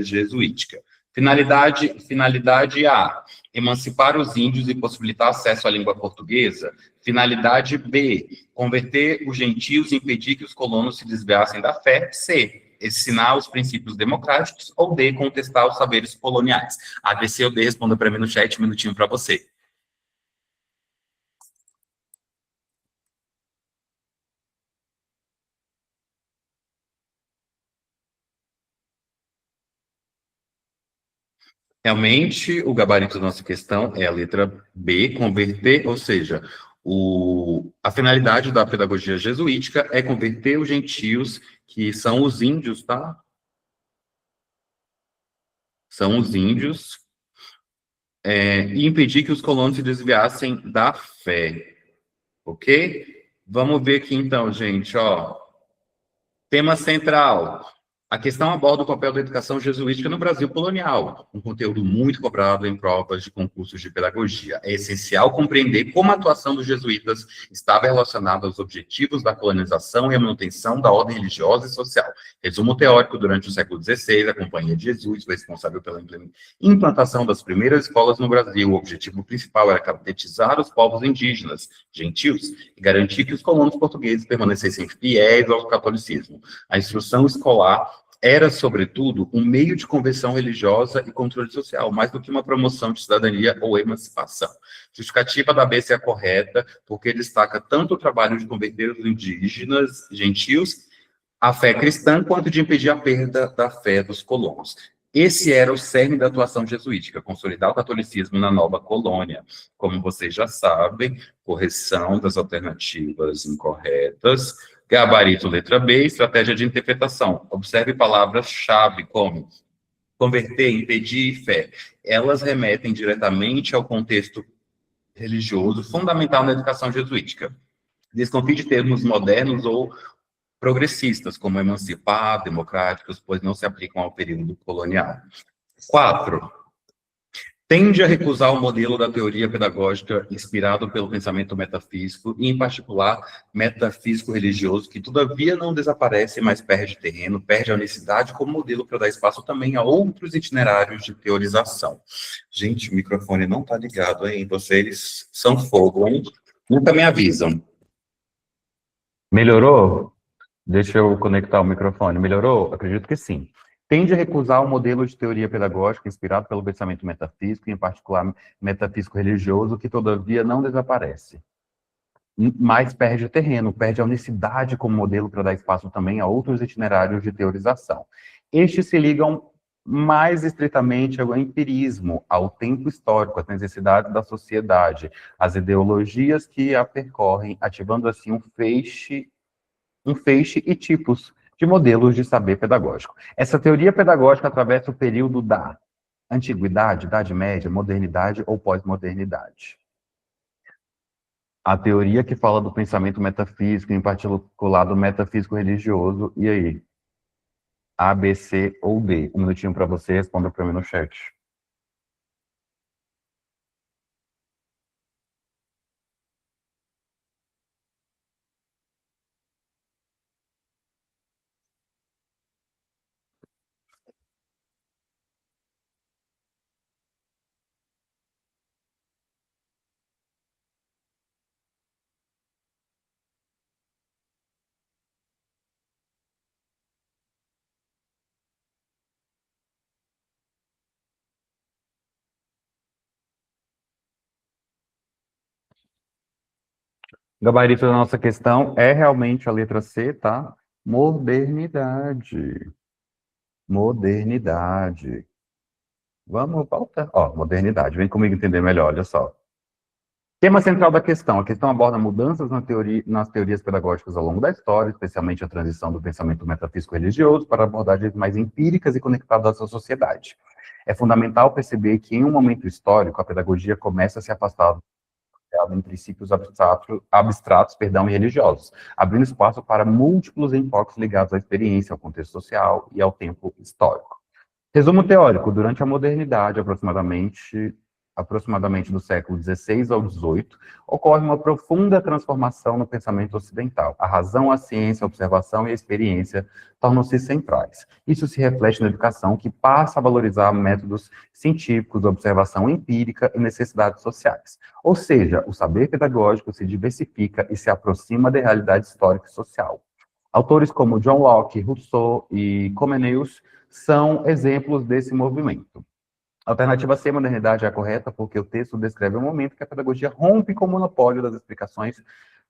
jesuítica. Finalidade A, emancipar os índios e possibilitar acesso à língua portuguesa. Finalidade B, converter os gentios e impedir que os colonos se desviassem da fé. C, ensinar os princípios democráticos, ou D, contestar os saberes coloniais. A, B, C ou D, responda para mim no chat, um minutinho para você. Realmente, o gabarito da nossa questão é a letra B, converter, ou seja, a finalidade da pedagogia jesuítica é converter os gentios, que são os índios, tá? São os índios, e impedir que os colonos se desviassem da fé, ok? Vamos ver aqui então, gente, ó. Tema central. A questão aborda o papel da educação jesuítica no Brasil colonial, um conteúdo muito cobrado em provas de concursos de pedagogia. É essencial compreender como a atuação dos jesuítas estava relacionada aos objetivos da colonização e a manutenção da ordem religiosa e social. Resumo teórico: durante o século XVI, a Companhia de Jesus foi responsável pela implantação das primeiras escolas no Brasil. O objetivo principal era catequizar os povos indígenas, gentios, e garantir que os colonos portugueses permanecessem fiéis ao catolicismo. A instrução escolar era, sobretudo, um meio de conversão religiosa e controle social, mais do que uma promoção de cidadania ou emancipação. Justificativa da B é a correta, porque destaca tanto o trabalho de converter os indígenas, gentios, à fé cristã, quanto de impedir a perda da fé dos colonos. Esse era o cerne da atuação jesuítica, consolidar o catolicismo na nova colônia. Como vocês já sabem, correção das alternativas incorretas, gabarito letra B, estratégia de interpretação. Observe palavras-chave como converter, impedir e fé. Elas remetem diretamente ao contexto religioso fundamental na educação jesuítica. Desconfie de termos modernos ou progressistas, como emancipar, democráticos, pois não se aplicam ao período colonial. 4. Tende a recusar o modelo da teoria pedagógica inspirado pelo pensamento metafísico, e, em particular, metafísico-religioso, que, todavia, não desaparece, mas perde terreno, perde a unicidade como modelo para dar espaço também a outros itinerários de teorização. Gente, o microfone não está ligado, hein? Vocês são fogo, hein? Nunca me avisam. Melhorou? Deixa eu conectar o microfone. Melhorou? Acredito que sim. Tende a recusar o modelo de teoria pedagógica inspirado pelo pensamento metafísico, em particular metafísico-religioso, que todavia não desaparece, mas perde terreno, perde a unicidade como modelo para dar espaço também a outros itinerários de teorização. Estes se ligam mais estritamente ao empirismo, ao tempo histórico, às necessidades da sociedade, às ideologias que a percorrem, ativando assim um feixe e tipos de modelos de saber pedagógico. Essa teoria pedagógica atravessa o período da antiguidade, Idade Média, modernidade ou pós-modernidade. A teoria que fala do pensamento metafísico, em particular do metafísico religioso, e aí? A, B, C ou D? Um minutinho para você, responda para mim no chat. Gabarito da nossa questão é realmente a letra C, tá? Modernidade. Modernidade. Vamos voltar. Ó, modernidade. Vem comigo entender melhor, olha só. Tema central da questão. A questão aborda mudanças nas teorias pedagógicas ao longo da história, especialmente a transição do pensamento metafísico-religioso para abordagens mais empíricas e conectadas à sociedade. É fundamental perceber que, em um momento histórico, a pedagogia começa a se afastar em princípios abstratos e religiosos, abrindo espaço para múltiplos enfoques ligados à experiência, ao contexto social e ao tempo histórico. Resumo teórico: durante a modernidade, aproximadamente do século XVI ao XVIII, ocorre uma profunda transformação no pensamento ocidental. A razão, a ciência, a observação e a experiência tornam-se centrais. Isso se reflete na educação, que passa a valorizar métodos científicos, observação empírica e necessidades sociais. Ou seja, o saber pedagógico se diversifica e se aproxima da realidade histórica e social. Autores como John Locke, Rousseau e Comenius são exemplos desse movimento. A alternativa C, modernidade, é a correta, porque o texto descreve um momento que a pedagogia rompe com o monopólio das explicações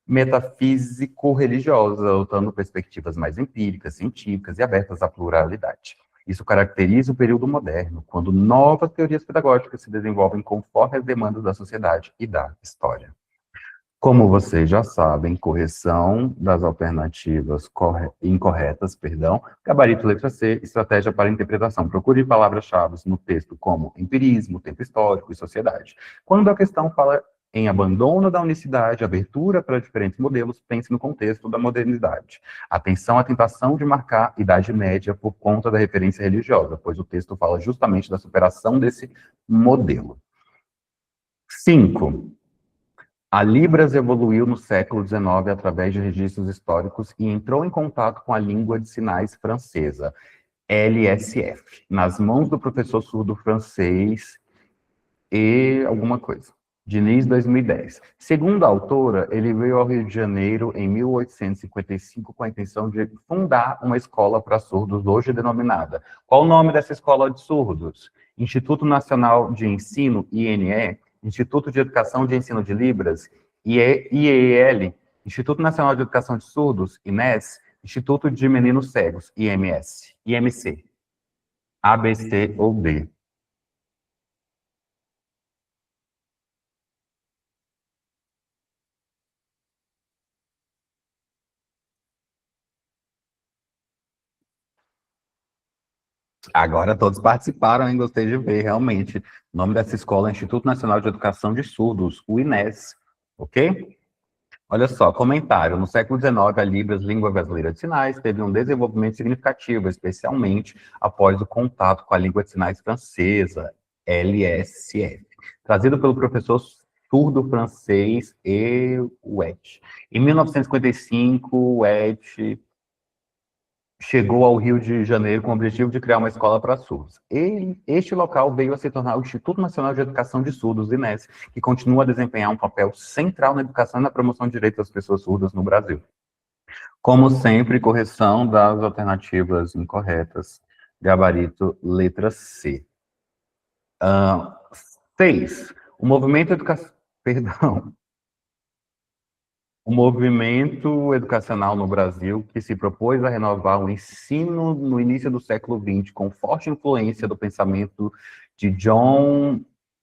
metafísico-religiosas, adotando perspectivas mais empíricas, científicas e abertas à pluralidade. Isso caracteriza o período moderno, quando novas teorias pedagógicas se desenvolvem conforme as demandas da sociedade e da história. Como vocês já sabem, correção das alternativas incorretas, gabarito letra C, estratégia para interpretação. Procure palavras-chave no texto como empirismo, tempo histórico e sociedade. Quando a questão fala em abandono da unicidade, abertura para diferentes modelos, pense no contexto da modernidade. Atenção à tentação de marcar Idade Média por conta da referência religiosa, pois o texto fala justamente da superação desse modelo. 5. A Libras evoluiu no século XIX através de registros históricos e entrou em contato com a língua de sinais francesa, LSF, nas mãos do professor surdo francês e alguma coisa. Diniz, 2010. Segundo a autora, ele veio ao Rio de Janeiro em 1855 com a intenção de fundar uma escola para surdos, hoje denominada. Qual o nome dessa escola de surdos? Instituto Nacional de Ensino, INE, Instituto de Educação de Ensino de Libras, IEL, Instituto Nacional de Educação de Surdos, INES, Instituto de Meninos Cegos, IMC. A, B, C ou D? Agora todos participaram, hein? Gostei de ver, realmente. O nome dessa escola é Instituto Nacional de Educação de Surdos, o INES, ok? Olha só, comentário. No século XIX, a Libras, língua brasileira de sinais, teve um desenvolvimento significativo, especialmente após o contato com a língua de sinais francesa, LSF, trazido pelo professor surdo francês Huet. Em 1955, Huet chegou ao Rio de Janeiro com o objetivo de criar uma escola para surdos. Este local veio a se tornar o Instituto Nacional de Educação de Surdos, INES, que continua a desempenhar um papel central na educação e na promoção de direitos das pessoas surdas no Brasil. Como sempre, correção das alternativas incorretas. Gabarito, letra C. 6. O movimento educacional... Perdão. O movimento educacional no Brasil, que se propôs a renovar o ensino no início do século XX, com forte influência do pensamento de John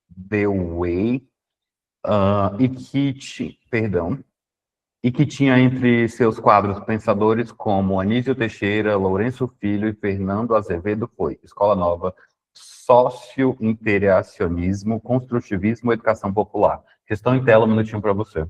Dewey, e que tinha entre seus quadros pensadores como Anísio Teixeira, Lourenço Filho e Fernando Azevedo, foi Escola Nova, Socio-Interacionismo, Construtivismo e Educação Popular. Questão em tela, um minutinho para você.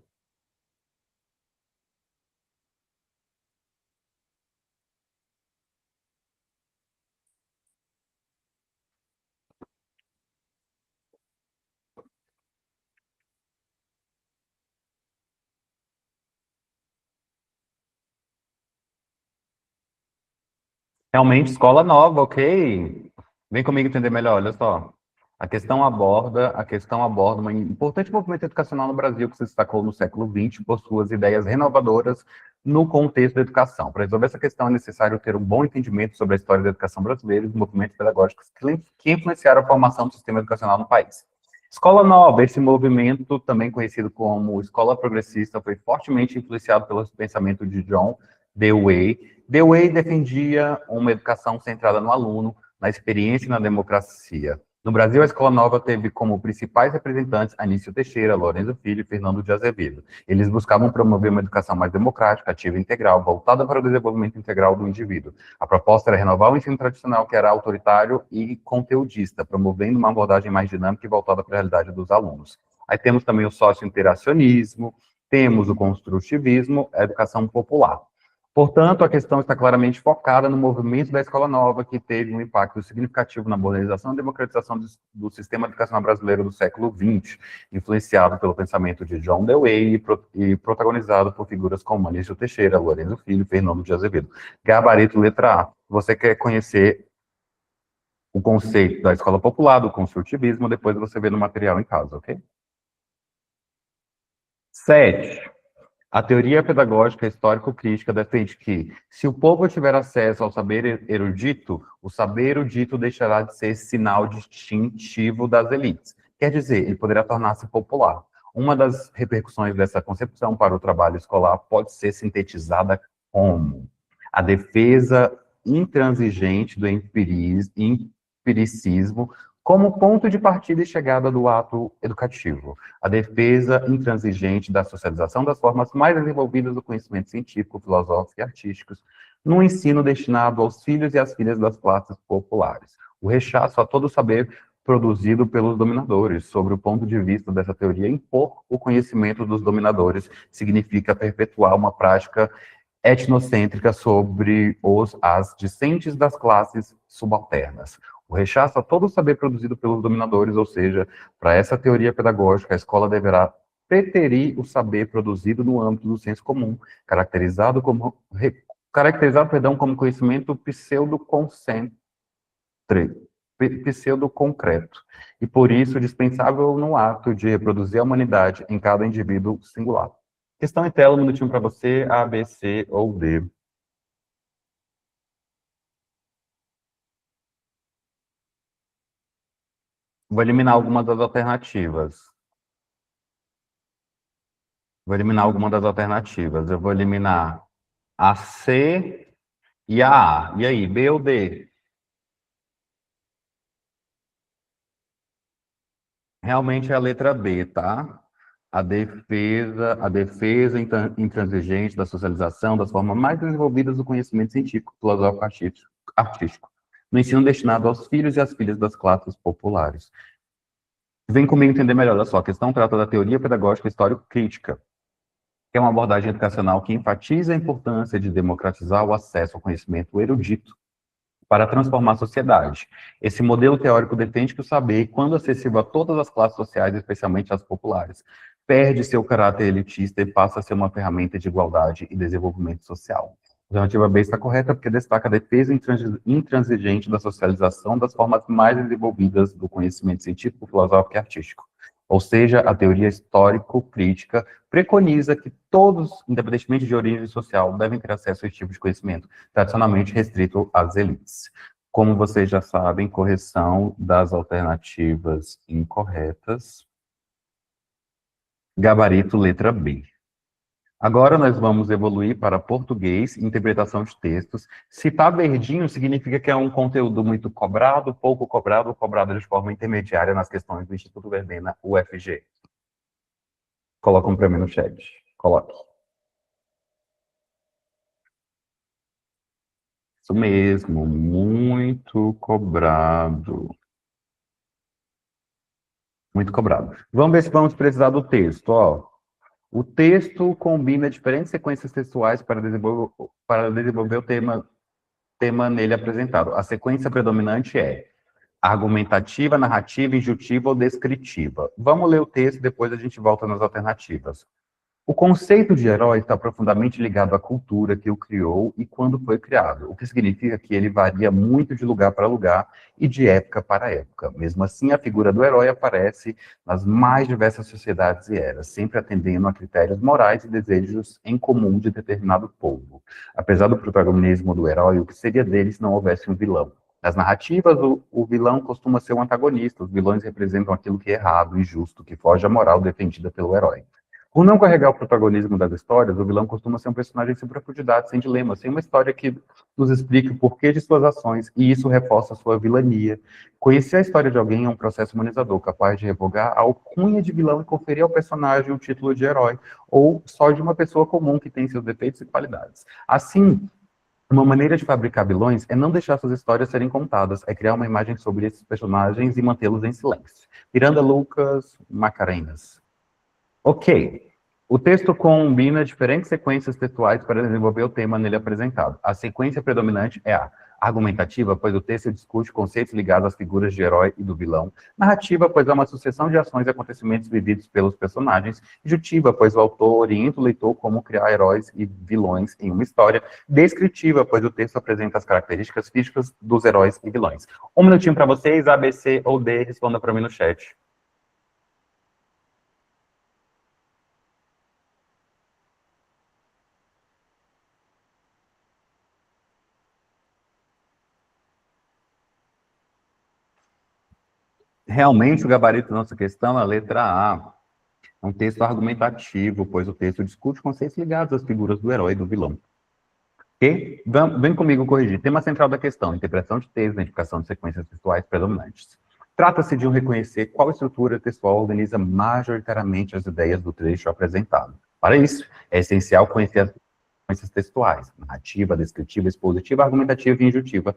Realmente, escola nova, ok. Vem comigo entender melhor, olha só. A questão aborda um importante movimento educacional no Brasil que se destacou no século XX por suas ideias renovadoras no contexto da educação. Para resolver essa questão é necessário ter um bom entendimento sobre a história da educação brasileira e os movimentos pedagógicos que influenciaram a formação do sistema educacional no país. Escola Nova, esse movimento, também conhecido como Escola Progressista, foi fortemente influenciado pelo pensamento de John Dewey. Dewey defendia uma educação centrada no aluno, na experiência e na democracia. No Brasil, a Escola Nova teve como principais representantes Anísio Teixeira, Lourenço Filho e Fernando de Azevedo. Eles buscavam promover uma educação mais democrática, ativa e integral, voltada para o desenvolvimento integral do indivíduo. A proposta era renovar o ensino tradicional, que era autoritário e conteudista, promovendo uma abordagem mais dinâmica e voltada para a realidade dos alunos. Aí temos também o socio-interacionismo, temos o construtivismo, a educação popular. Portanto, a questão está claramente focada no movimento da Escola Nova, que teve um impacto significativo na modernização e democratização do sistema educacional brasileiro do século XX, influenciado pelo pensamento de John Dewey e protagonizado por figuras como Anísio Teixeira, Lourenço Filho e Fernando de Azevedo. Gabarito, letra A. Você quer conhecer o conceito da escola popular, do construtivismo, depois você vê no material em casa, ok? 7. A teoria pedagógica histórico-crítica defende que, se o povo tiver acesso ao saber erudito, o saber erudito deixará de ser sinal distintivo das elites. Quer dizer, ele poderá tornar-se popular. Uma das repercussões dessa concepção para o trabalho escolar pode ser sintetizada como a defesa intransigente do empiricismo como ponto de partida e chegada do ato educativo, a defesa intransigente da socialização das formas mais desenvolvidas do conhecimento científico, filosófico e artísticos, no ensino destinado aos filhos e às filhas das classes populares. O rechaço a todo saber produzido pelos dominadores. Sobre o ponto de vista dessa teoria, impor o conhecimento dos dominadores significa perpetuar uma prática etnocêntrica sobre as discentes das classes subalternas. O rechaço a todo o saber produzido pelos dominadores, ou seja, para essa teoria pedagógica, a escola deverá preterir o saber produzido no âmbito do senso comum, caracterizado como conhecimento pseudo-concreto, e por isso dispensável no ato de reproduzir a humanidade em cada indivíduo singular. Questão em tela, um minutinho para você, A, B, C ou D. Vou eliminar algumas das alternativas. Eu vou eliminar a C e a A. E aí, B ou D? Realmente é a letra B, tá? A defesa intransigente da socialização das formas mais desenvolvidas do conhecimento científico, filosófico, artístico, no ensino destinado aos filhos e às filhas das classes populares. Vem comigo entender melhor, olha só, a questão trata da teoria pedagógica histórico-crítica, que é uma abordagem educacional que enfatiza a importância de democratizar o acesso ao conhecimento erudito para transformar a sociedade. Esse modelo teórico defende que o saber, quando acessível a todas as classes sociais, especialmente as populares, perde seu caráter elitista e passa a ser uma ferramenta de igualdade e desenvolvimento social. A alternativa B está correta porque destaca a defesa intransigente da socialização das formas mais desenvolvidas do conhecimento científico, filosófico e artístico. Ou seja, a teoria histórico-crítica preconiza que todos, independentemente de origem social, devem ter acesso a esse tipo de conhecimento, tradicionalmente restrito às elites. Como vocês já sabem, correção das alternativas incorretas. Gabarito, letra B. Agora nós vamos evoluir para português, interpretação de textos. Se está verdinho, significa que é um conteúdo muito cobrado, pouco cobrado, ou cobrado de forma intermediária nas questões do Instituto Verbena, UFG. Coloca um para mim no chat. Coloque. Isso mesmo, muito cobrado. Muito cobrado. Vamos ver se vamos precisar do texto, ó. O texto combina diferentes sequências textuais para desenvolver o tema nele apresentado. A sequência predominante é argumentativa, narrativa, injuntiva ou descritiva. Vamos ler o texto, depois a gente volta nas alternativas. O conceito de herói está profundamente ligado à cultura que o criou e quando foi criado, o que significa que ele varia muito de lugar para lugar e de época para época. Mesmo assim, a figura do herói aparece nas mais diversas sociedades e eras, sempre atendendo a critérios morais e desejos em comum de determinado povo. Apesar do protagonismo do herói, o que seria dele se não houvesse um vilão? Nas narrativas, o vilão costuma ser um antagonista. Os vilões representam aquilo que é errado, injusto, que foge à moral defendida pelo herói. Por não carregar o protagonismo das histórias, o vilão costuma ser um personagem sem profundidade, sem dilema, sem uma história que nos explique o porquê de suas ações, e isso reforça a sua vilania. Conhecer a história de alguém é um processo humanizador, capaz de revogar a alcunha de vilão e conferir ao personagem o título de herói, ou só de uma pessoa comum que tem seus defeitos e qualidades. Assim, uma maneira de fabricar vilões é não deixar suas histórias serem contadas, é criar uma imagem sobre esses personagens e mantê-los em silêncio. Miranda Lucas Macarenas. Ok. O texto combina diferentes sequências textuais para desenvolver o tema nele apresentado. A sequência predominante é a argumentativa, pois o texto discute conceitos ligados às figuras de herói e do vilão. Narrativa, pois é uma sucessão de ações e acontecimentos vividos pelos personagens. Injuntiva, pois o autor orienta o leitor como criar heróis e vilões em uma história. Descritiva, pois o texto apresenta as características físicas dos heróis e vilões. Um minutinho para vocês, A, B, C ou D, responda para mim no chat. Realmente, o gabarito da nossa questão é a letra A. É um texto argumentativo, pois o texto discute conceitos ligados às figuras do herói e do vilão. Ok? Vem comigo corrigir. Tema central da questão, interpretação de texto, identificação de sequências textuais predominantes. Trata-se de reconhecer qual estrutura textual organiza majoritariamente as ideias do trecho apresentado. Para isso, é essencial conhecer as sequências textuais, narrativa, descritiva, expositiva, argumentativa e injuntiva.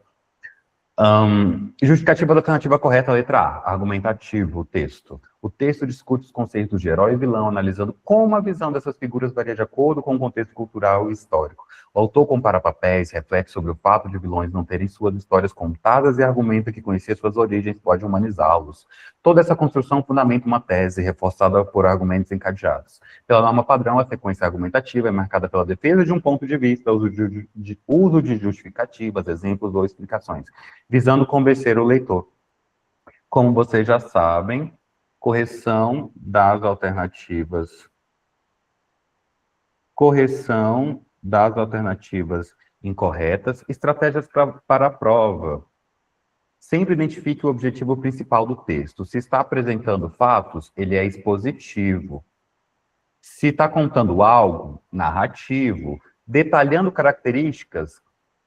Justificativa da alternativa correta, letra A. Argumentativo, texto. O texto discute os conceitos de herói e vilão, analisando como a visão dessas figuras varia de acordo com o contexto cultural e histórico. O autor compara papéis, reflete sobre o fato de vilões não terem suas histórias contadas e argumenta que conhecer suas origens pode humanizá-los. Toda essa construção fundamenta uma tese, reforçada por argumentos encadeados. Pela norma padrão, a sequência argumentativa é marcada pela defesa de um ponto de vista, uso de justificativas, exemplos ou explicações, visando convencer o leitor. Como vocês já sabem, correção das alternativas incorretas, estratégias para a prova. Sempre identifique o objetivo principal do texto. Se está apresentando fatos, ele é expositivo. Se está contando algo, narrativo. Detalhando características,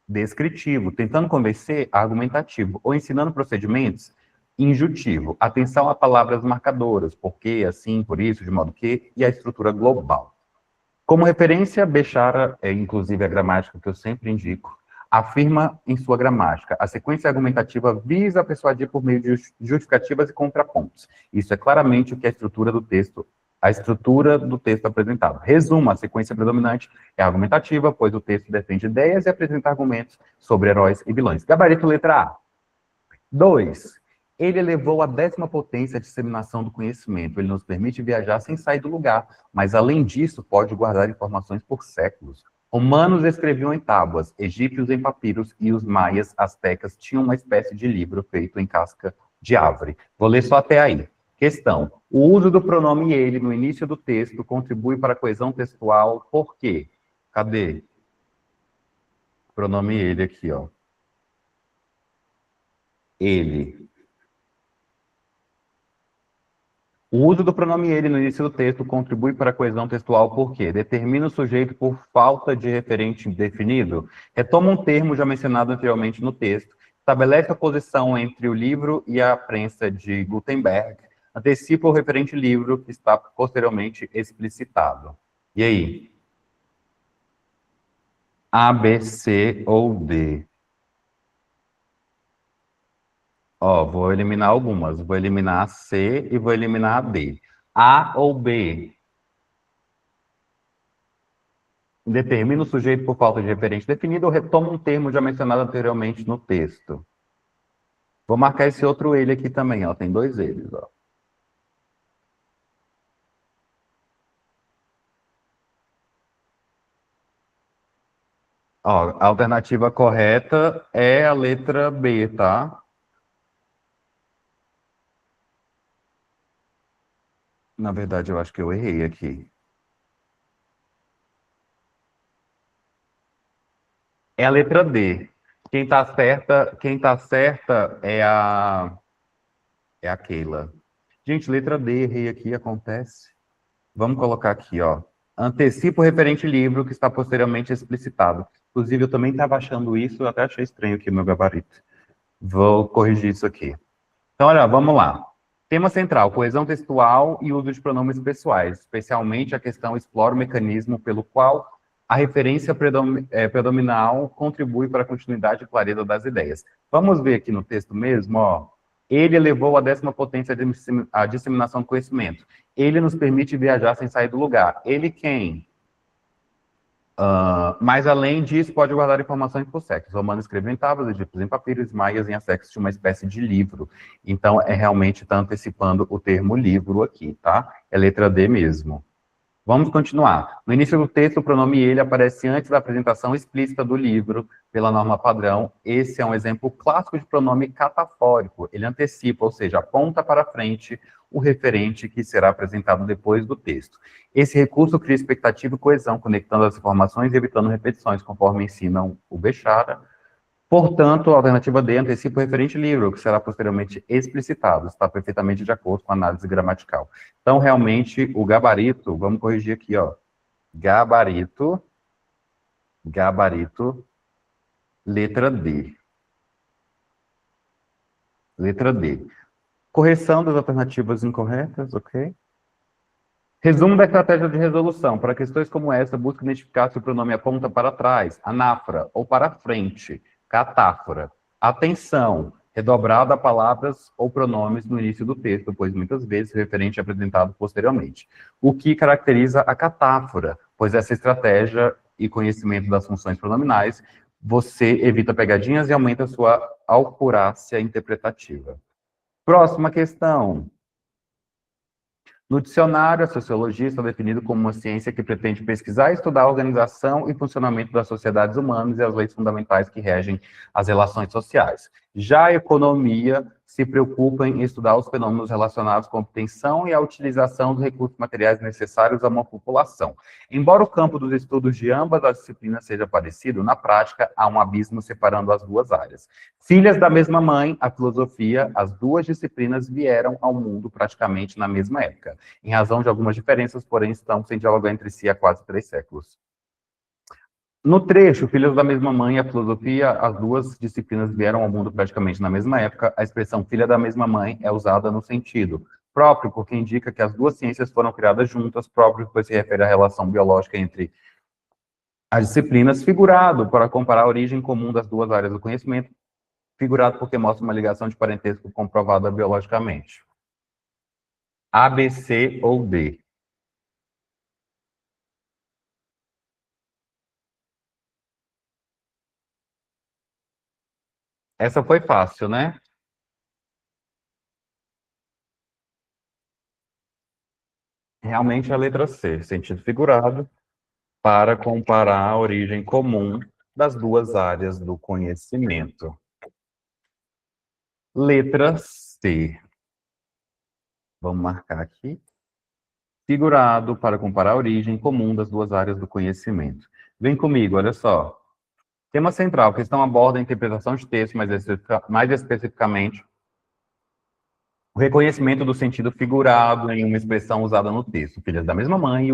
descritivo. Tentando convencer, argumentativo. Ou ensinando procedimentos, Injuntivo. Atenção a palavras marcadoras, porque, assim, por isso, de modo que, e a estrutura global. Como referência, Bechara, inclusive a gramática que eu sempre indico, afirma em sua gramática, a sequência argumentativa visa persuadir por meio de justificativas e contrapontos. Isso é claramente o que é a estrutura do texto apresentado. Resumo, a sequência predominante é argumentativa, pois o texto defende ideias e apresenta argumentos sobre heróis e vilões. Gabarito letra A. 2. Ele elevou à 10ª potência a disseminação do conhecimento. Ele nos permite viajar sem sair do lugar, mas, além disso, pode guardar informações por séculos. Romanos escreviam em tábuas, egípcios em papiros e os maias, astecas, tinham uma espécie de livro feito em casca de árvore. Vou ler só até aí. Questão. O uso do pronome ele no início do texto contribui para a coesão textual por quê? Cadê? Pronome ele aqui, ó. Ele. O uso do pronome ele no início do texto contribui para a coesão textual porque determina o sujeito por falta de referente definido, retoma um termo já mencionado anteriormente no texto, estabelece a posição entre o livro e a prensa de Gutenberg, antecipa o referente livro que está posteriormente explicitado. E aí? A, B, C ou D? Ó, vou eliminar algumas. Vou eliminar a C e vou eliminar a D. A ou B? Determina o sujeito por falta de referente definido ou retoma um termo já mencionado anteriormente no texto. Vou marcar esse outro ele aqui também, ó. Tem 2 eles, ó. Ó, a alternativa correta é a letra B, tá? Na verdade, eu acho que eu errei aqui. É a letra D. Quem tá certa é a Keila. Gente, letra D, errei aqui, acontece. Vamos colocar aqui, ó. Antecipa o referente livro que está posteriormente explicitado. Inclusive, eu também estava achando isso, eu até achei estranho aqui no meu gabarito. Vou corrigir isso aqui. Então, olha, vamos lá. Tema central, coesão textual e uso de pronomes pessoais. Especialmente a questão explora o mecanismo pelo qual a referência predominal contribui para a continuidade e clareza das ideias. Vamos ver aqui no texto mesmo, ó. Ele elevou à 10ª potência a disseminação do conhecimento. Ele nos permite viajar sem sair do lugar. Ele quem? Mas, além disso, pode guardar informações por sexo. Romanos escreveu em tábuas, egípcios em papiros, maias em assexos de uma espécie de livro. Então, realmente está antecipando o termo livro aqui, tá? É letra D mesmo. Vamos continuar. No início do texto, o pronome ele aparece antes da apresentação explícita do livro, pela norma padrão. Esse é um exemplo clássico de pronome catafórico. Ele antecipa, ou seja, aponta para frente o referente que será apresentado depois do texto. Esse recurso cria expectativa e coesão, conectando as informações e evitando repetições, conforme ensinam o Bechara. Portanto, a alternativa D antecipa o referente livro, que será posteriormente explicitado. Está perfeitamente de acordo com a análise gramatical. Então, realmente, o gabarito, vamos corrigir aqui, ó. Gabarito, letra D. Letra D. Correção das alternativas incorretas, ok? Resumo da estratégia de resolução. Para questões como essa, busque identificar se o pronome aponta para trás, anáfora, ou para frente, catáfora. Atenção, redobrada a palavras ou pronomes no início do texto, pois muitas vezes o referente é apresentado posteriormente. O que caracteriza a catáfora, pois essa estratégia e conhecimento das funções pronominais, você evita pegadinhas e aumenta a sua acurácia interpretativa. Próxima questão. No dicionário, a sociologia está definida como uma ciência que pretende pesquisar e estudar a organização e funcionamento das sociedades humanas e as leis fundamentais que regem as relações sociais. Já a economia se preocupa em estudar os fenômenos relacionados com a obtenção e a utilização dos recursos materiais necessários a uma população. Embora o campo dos estudos de ambas as disciplinas seja parecido, na prática há um abismo separando as duas áreas. Filhas da mesma mãe, a filosofia, as duas disciplinas vieram ao mundo praticamente na mesma época. Em razão de algumas diferenças, porém, estão sem dialogar entre si há quase 3 séculos. No trecho, Filhos da Mesma Mãe e a Filosofia, as duas disciplinas vieram ao mundo praticamente na mesma época. A expressão filha da mesma mãe é usada no sentido próprio, porque indica que as duas ciências foram criadas juntas, próprio, pois se refere à relação biológica entre as disciplinas, figurado, para comparar a origem comum das duas áreas do conhecimento, figurado porque mostra uma ligação de parentesco comprovada biologicamente. A, B, C ou D? Essa foi fácil, né? Realmente a letra C, sentido figurado, para comparar a origem comum das duas áreas do conhecimento. Letra C. Vamos marcar aqui. Figurado para comparar a origem comum das duas áreas do conhecimento. Vem comigo, olha só. Tema central, questão aborda a interpretação de texto, mais especificamente, o reconhecimento do sentido figurado em uma expressão usada no texto, filhas da mesma mãe,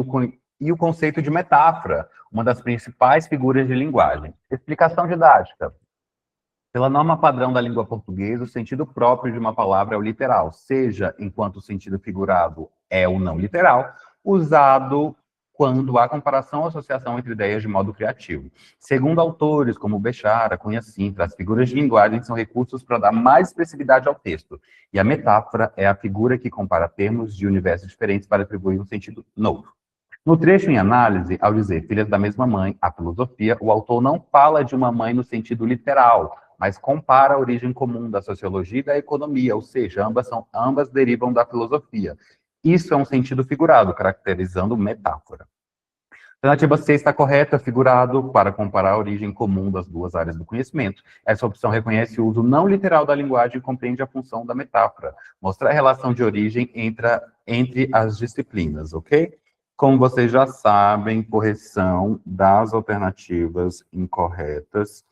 e o conceito de metáfora, uma das principais figuras de linguagem. Explicação didática. Pela norma padrão da língua portuguesa, o sentido próprio de uma palavra é o literal, seja enquanto o sentido figurado é o não literal, usado quando há comparação ou associação entre ideias de modo criativo. Segundo autores como Bechara, Cunha Sintra, as figuras de linguagem são recursos para dar mais expressividade ao texto, e a metáfora é a figura que compara termos de universos diferentes para atribuir um sentido novo. No trecho em análise, ao dizer filhas da mesma mãe, a filosofia, o autor não fala de uma mãe no sentido literal, mas compara a origem comum da sociologia e da economia, ou seja, ambas derivam da filosofia. Isso é um sentido figurado, caracterizando metáfora. A alternativa C está correta, figurado, para comparar a origem comum das duas áreas do conhecimento. Essa opção reconhece o uso não literal da linguagem e compreende a função da metáfora, mostrar a relação de origem entre as disciplinas, ok? Como vocês já sabem, correção das alternativas incorretas.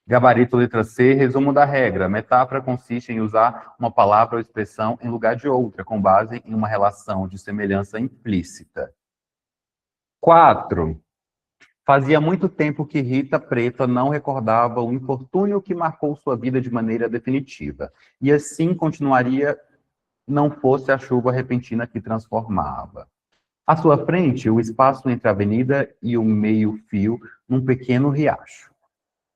Gabarito letra C, resumo da regra. Metáfora consiste em usar uma palavra ou expressão em lugar de outra, com base em uma relação de semelhança implícita. 4. Fazia muito tempo que Rita Preta não recordava o infortúnio que marcou sua vida de maneira definitiva. E assim continuaria, não fosse a chuva repentina que transformava. À sua frente, o espaço entre a avenida e o meio-fio, num pequeno riacho.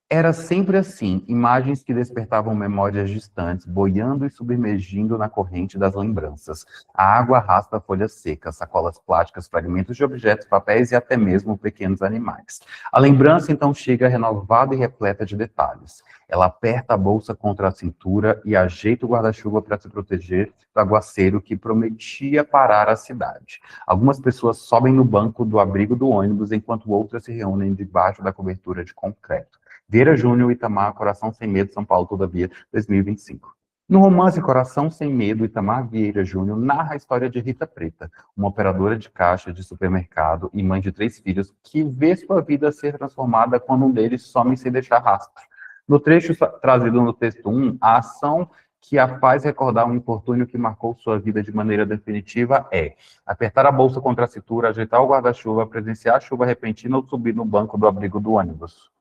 Era sempre assim, imagens que despertavam memórias distantes, boiando e submergindo na corrente das lembranças. A água arrasta folhas secas, sacolas plásticas, fragmentos de objetos, papéis e até mesmo pequenos animais. A lembrança então chega renovada e repleta de detalhes. Ela aperta a bolsa contra a cintura e ajeita o guarda-chuva para se proteger do aguaceiro que prometia parar a cidade. Algumas pessoas sobem no banco do abrigo do ônibus, enquanto outras se reúnem debaixo da cobertura de concreto. Vieira Júnior, Itamar, Coração Sem Medo, São Paulo, todavia, 2025. No romance Coração Sem Medo, Itamar Vieira Júnior narra a história de Rita Preta, uma operadora de caixa de supermercado e mãe de 3 filhos, que vê sua vida ser transformada quando um deles some sem deixar rastro. No trecho trazido no texto 1, a ação que a faz recordar um infortúnio que marcou sua vida de maneira definitiva é apertar a bolsa contra a cintura, ajeitar o guarda-chuva, presenciar a chuva repentina ou subir no banco do abrigo do ônibus.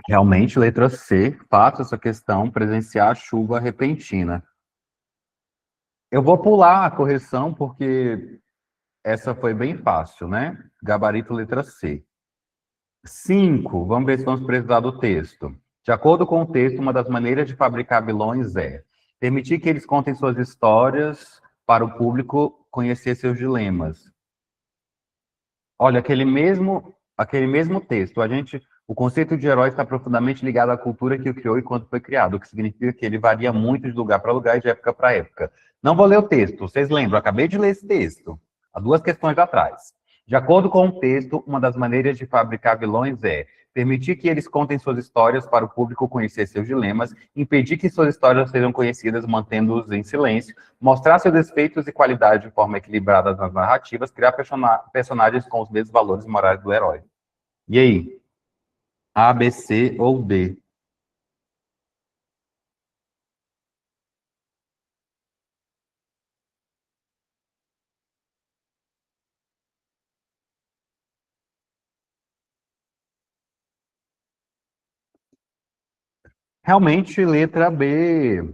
Realmente, letra C, faço essa questão, presenciar a chuva repentina. Eu vou pular a correção, porque essa foi bem fácil, né? Gabarito, letra C. 5, vamos ver se vamos precisar do texto. De acordo com o texto, uma das maneiras de fabricar vilões é permitir que eles contem suas histórias para o público conhecer seus dilemas. Olha, aquele mesmo texto, o conceito de herói está profundamente ligado à cultura que o criou e quando foi criado, o que significa que ele varia muito de lugar para lugar e de época para época. Não vou ler o texto, vocês lembram, eu acabei de ler esse texto, há 2 questões atrás. De acordo com o texto, uma das maneiras de fabricar vilões é permitir que eles contem suas histórias para o público conhecer seus dilemas, impedir que suas histórias sejam conhecidas mantendo-os em silêncio, mostrar seus defeitos e qualidades de forma equilibrada nas narrativas, criar personagens com os mesmos valores morais do herói. E aí? A, B, C ou D? Realmente, letra B.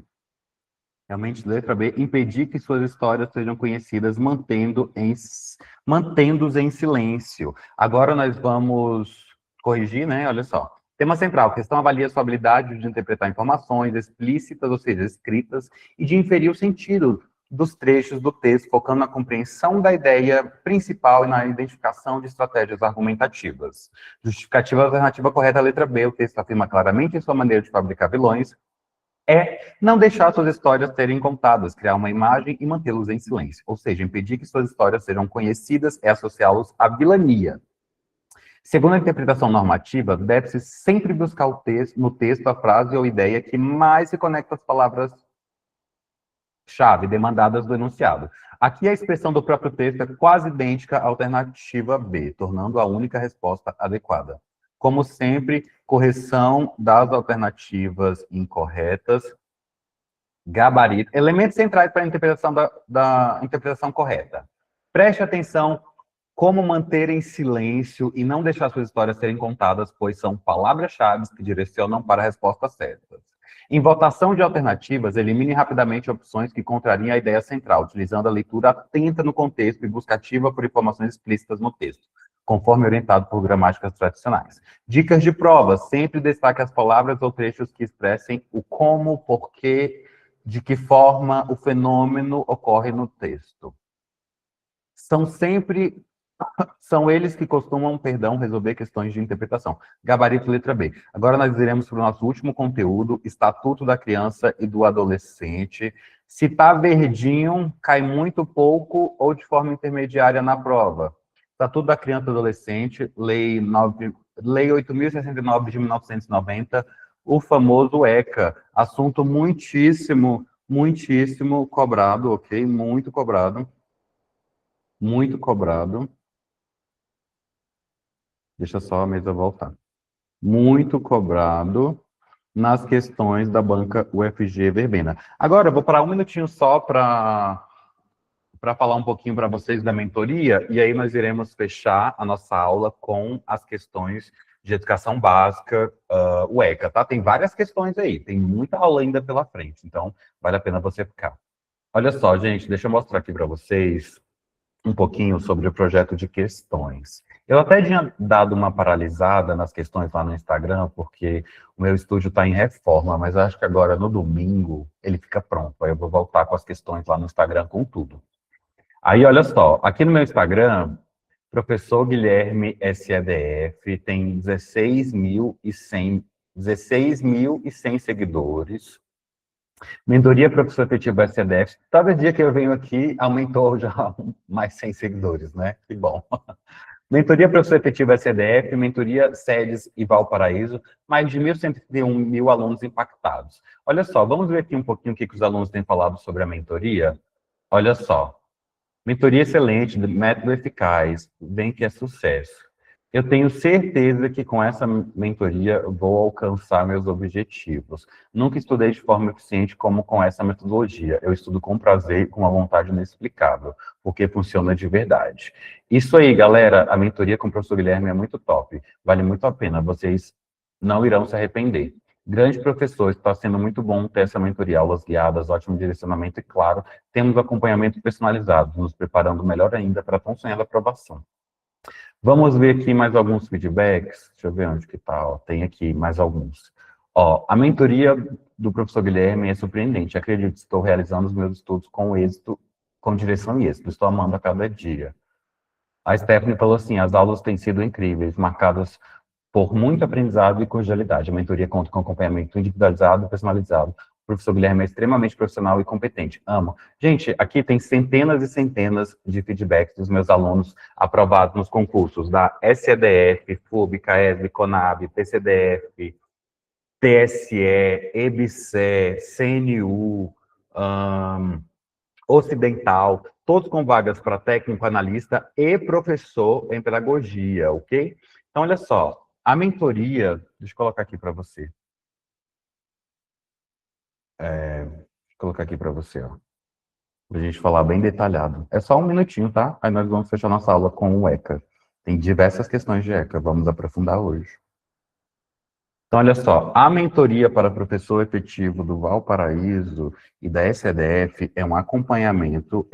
Realmente, letra B, impedir que suas histórias sejam conhecidas, mantendo-os em silêncio. Agora nós vamos corrigir, né? Olha só. Tema central, a questão avalia sua habilidade de interpretar informações explícitas, ou seja, escritas, e de inferir o sentido dos trechos do texto, focando na compreensão da ideia principal e na identificação de estratégias argumentativas. Justificativa alternativa correta, letra B, o texto afirma claramente em sua maneira de fabricar vilões, é não deixar suas histórias serem contadas, criar uma imagem e mantê-los em silêncio. Ou seja, impedir que suas histórias sejam conhecidas é associá-los à vilania. Segundo a interpretação normativa, deve-se sempre buscar no texto a frase ou ideia que mais se conecta às palavras-chave demandadas do enunciado. Aqui a expressão do próprio texto é quase idêntica à alternativa B, tornando a única resposta adequada. Como sempre, correção das alternativas incorretas. Gabarito. Elementos centrais para a interpretação da interpretação correta. Preste atenção como manter em silêncio e não deixar suas histórias serem contadas, pois são palavras-chave que direcionam para respostas certas. Em votação de alternativas, elimine rapidamente opções que contrariem a ideia central, utilizando a leitura atenta no contexto e busca ativa por informações explícitas no texto, conforme orientado por gramáticas tradicionais. Dicas de prova. Sempre destaque as palavras ou trechos que expressem o como, porquê, de que forma o fenômeno ocorre no texto. São eles que costumam, resolver questões de interpretação. Gabarito letra B. Agora nós iremos para o nosso último conteúdo, Estatuto da Criança e do Adolescente. Se está verdinho, cai muito pouco ou de forma intermediária na prova. Estatuto da Criança e do Adolescente, Lei 8.069 de 1990, o famoso ECA, assunto muitíssimo cobrado, ok? Muito cobrado. Muito cobrado. Deixa só a mesa voltar. Muito cobrado nas questões da banca UFG Verbena. Agora, eu vou parar um minutinho só para falar um pouquinho para vocês da mentoria, e aí nós iremos fechar a nossa aula com as questões de educação básica, o ECA, tá? Tem várias questões aí, tem muita aula ainda pela frente, então vale a pena você ficar. Olha só, gente, deixa eu mostrar aqui para vocês um pouquinho sobre o projeto de questões. Eu até tinha dado uma paralisada nas questões lá no Instagram, porque o meu estúdio está em reforma, mas acho que agora, no domingo, ele fica pronto. Aí eu vou voltar com as questões lá no Instagram com tudo. Aí, olha só, aqui no meu Instagram, professor Guilherme SEDF tem 16.100 seguidores. Mentoria Professor Efetivo SEDF. Cada dia que eu venho aqui, aumentou já mais 100 seguidores, né? Que bom. Mentoria Professor Efetivo SEDF, mentoria SEDES e Valparaíso, mais de 1.131 alunos impactados. Olha só, vamos ver aqui um pouquinho o que os alunos têm falado sobre a mentoria. Olha só. Mentoria excelente, método eficaz, bem que é sucesso. Eu tenho certeza que com essa mentoria vou alcançar meus objetivos. Nunca estudei de forma eficiente como com essa metodologia. Eu estudo com prazer e com uma vontade inexplicável, porque funciona de verdade. Isso aí, galera, a mentoria com o professor Guilherme é muito top. Vale muito a pena, vocês não irão se arrepender. Grande professor, está sendo muito bom ter essa mentoria, aulas guiadas, ótimo direcionamento e, claro, temos acompanhamento personalizado, nos preparando melhor ainda para a tão sonhada aprovação. Vamos ver aqui mais alguns feedbacks. Deixa eu ver onde que tá. Ó. Tem aqui mais alguns. Ó, a mentoria do professor Guilherme é surpreendente. Acredito que estou realizando os meus estudos com êxito, com direção e êxito. Estou amando a cada dia. A Stephanie falou assim, as aulas têm sido incríveis, marcadas por muito aprendizado e cordialidade. A mentoria conta com acompanhamento individualizado e personalizado. O professor Guilherme é extremamente profissional e competente. Amo. Gente, aqui tem centenas e centenas de feedbacks dos meus alunos aprovados nos concursos da SEDF, FUB, CAESB, CONAB, PCDF, TSE, EBSE, CNU, Ocidental, todos com vagas para técnico, analista e professor em pedagogia, ok? Então, olha só, a mentoria, deixa eu colocar aqui para você. Deixa eu colocar aqui para você, ó. Pra gente falar bem detalhado. É só um minutinho, tá? Aí nós vamos fechar nossa aula com o ECA. Tem diversas questões de ECA, vamos aprofundar hoje. Então, olha só, a mentoria para professor efetivo do Valparaíso e da SEDF é um acompanhamento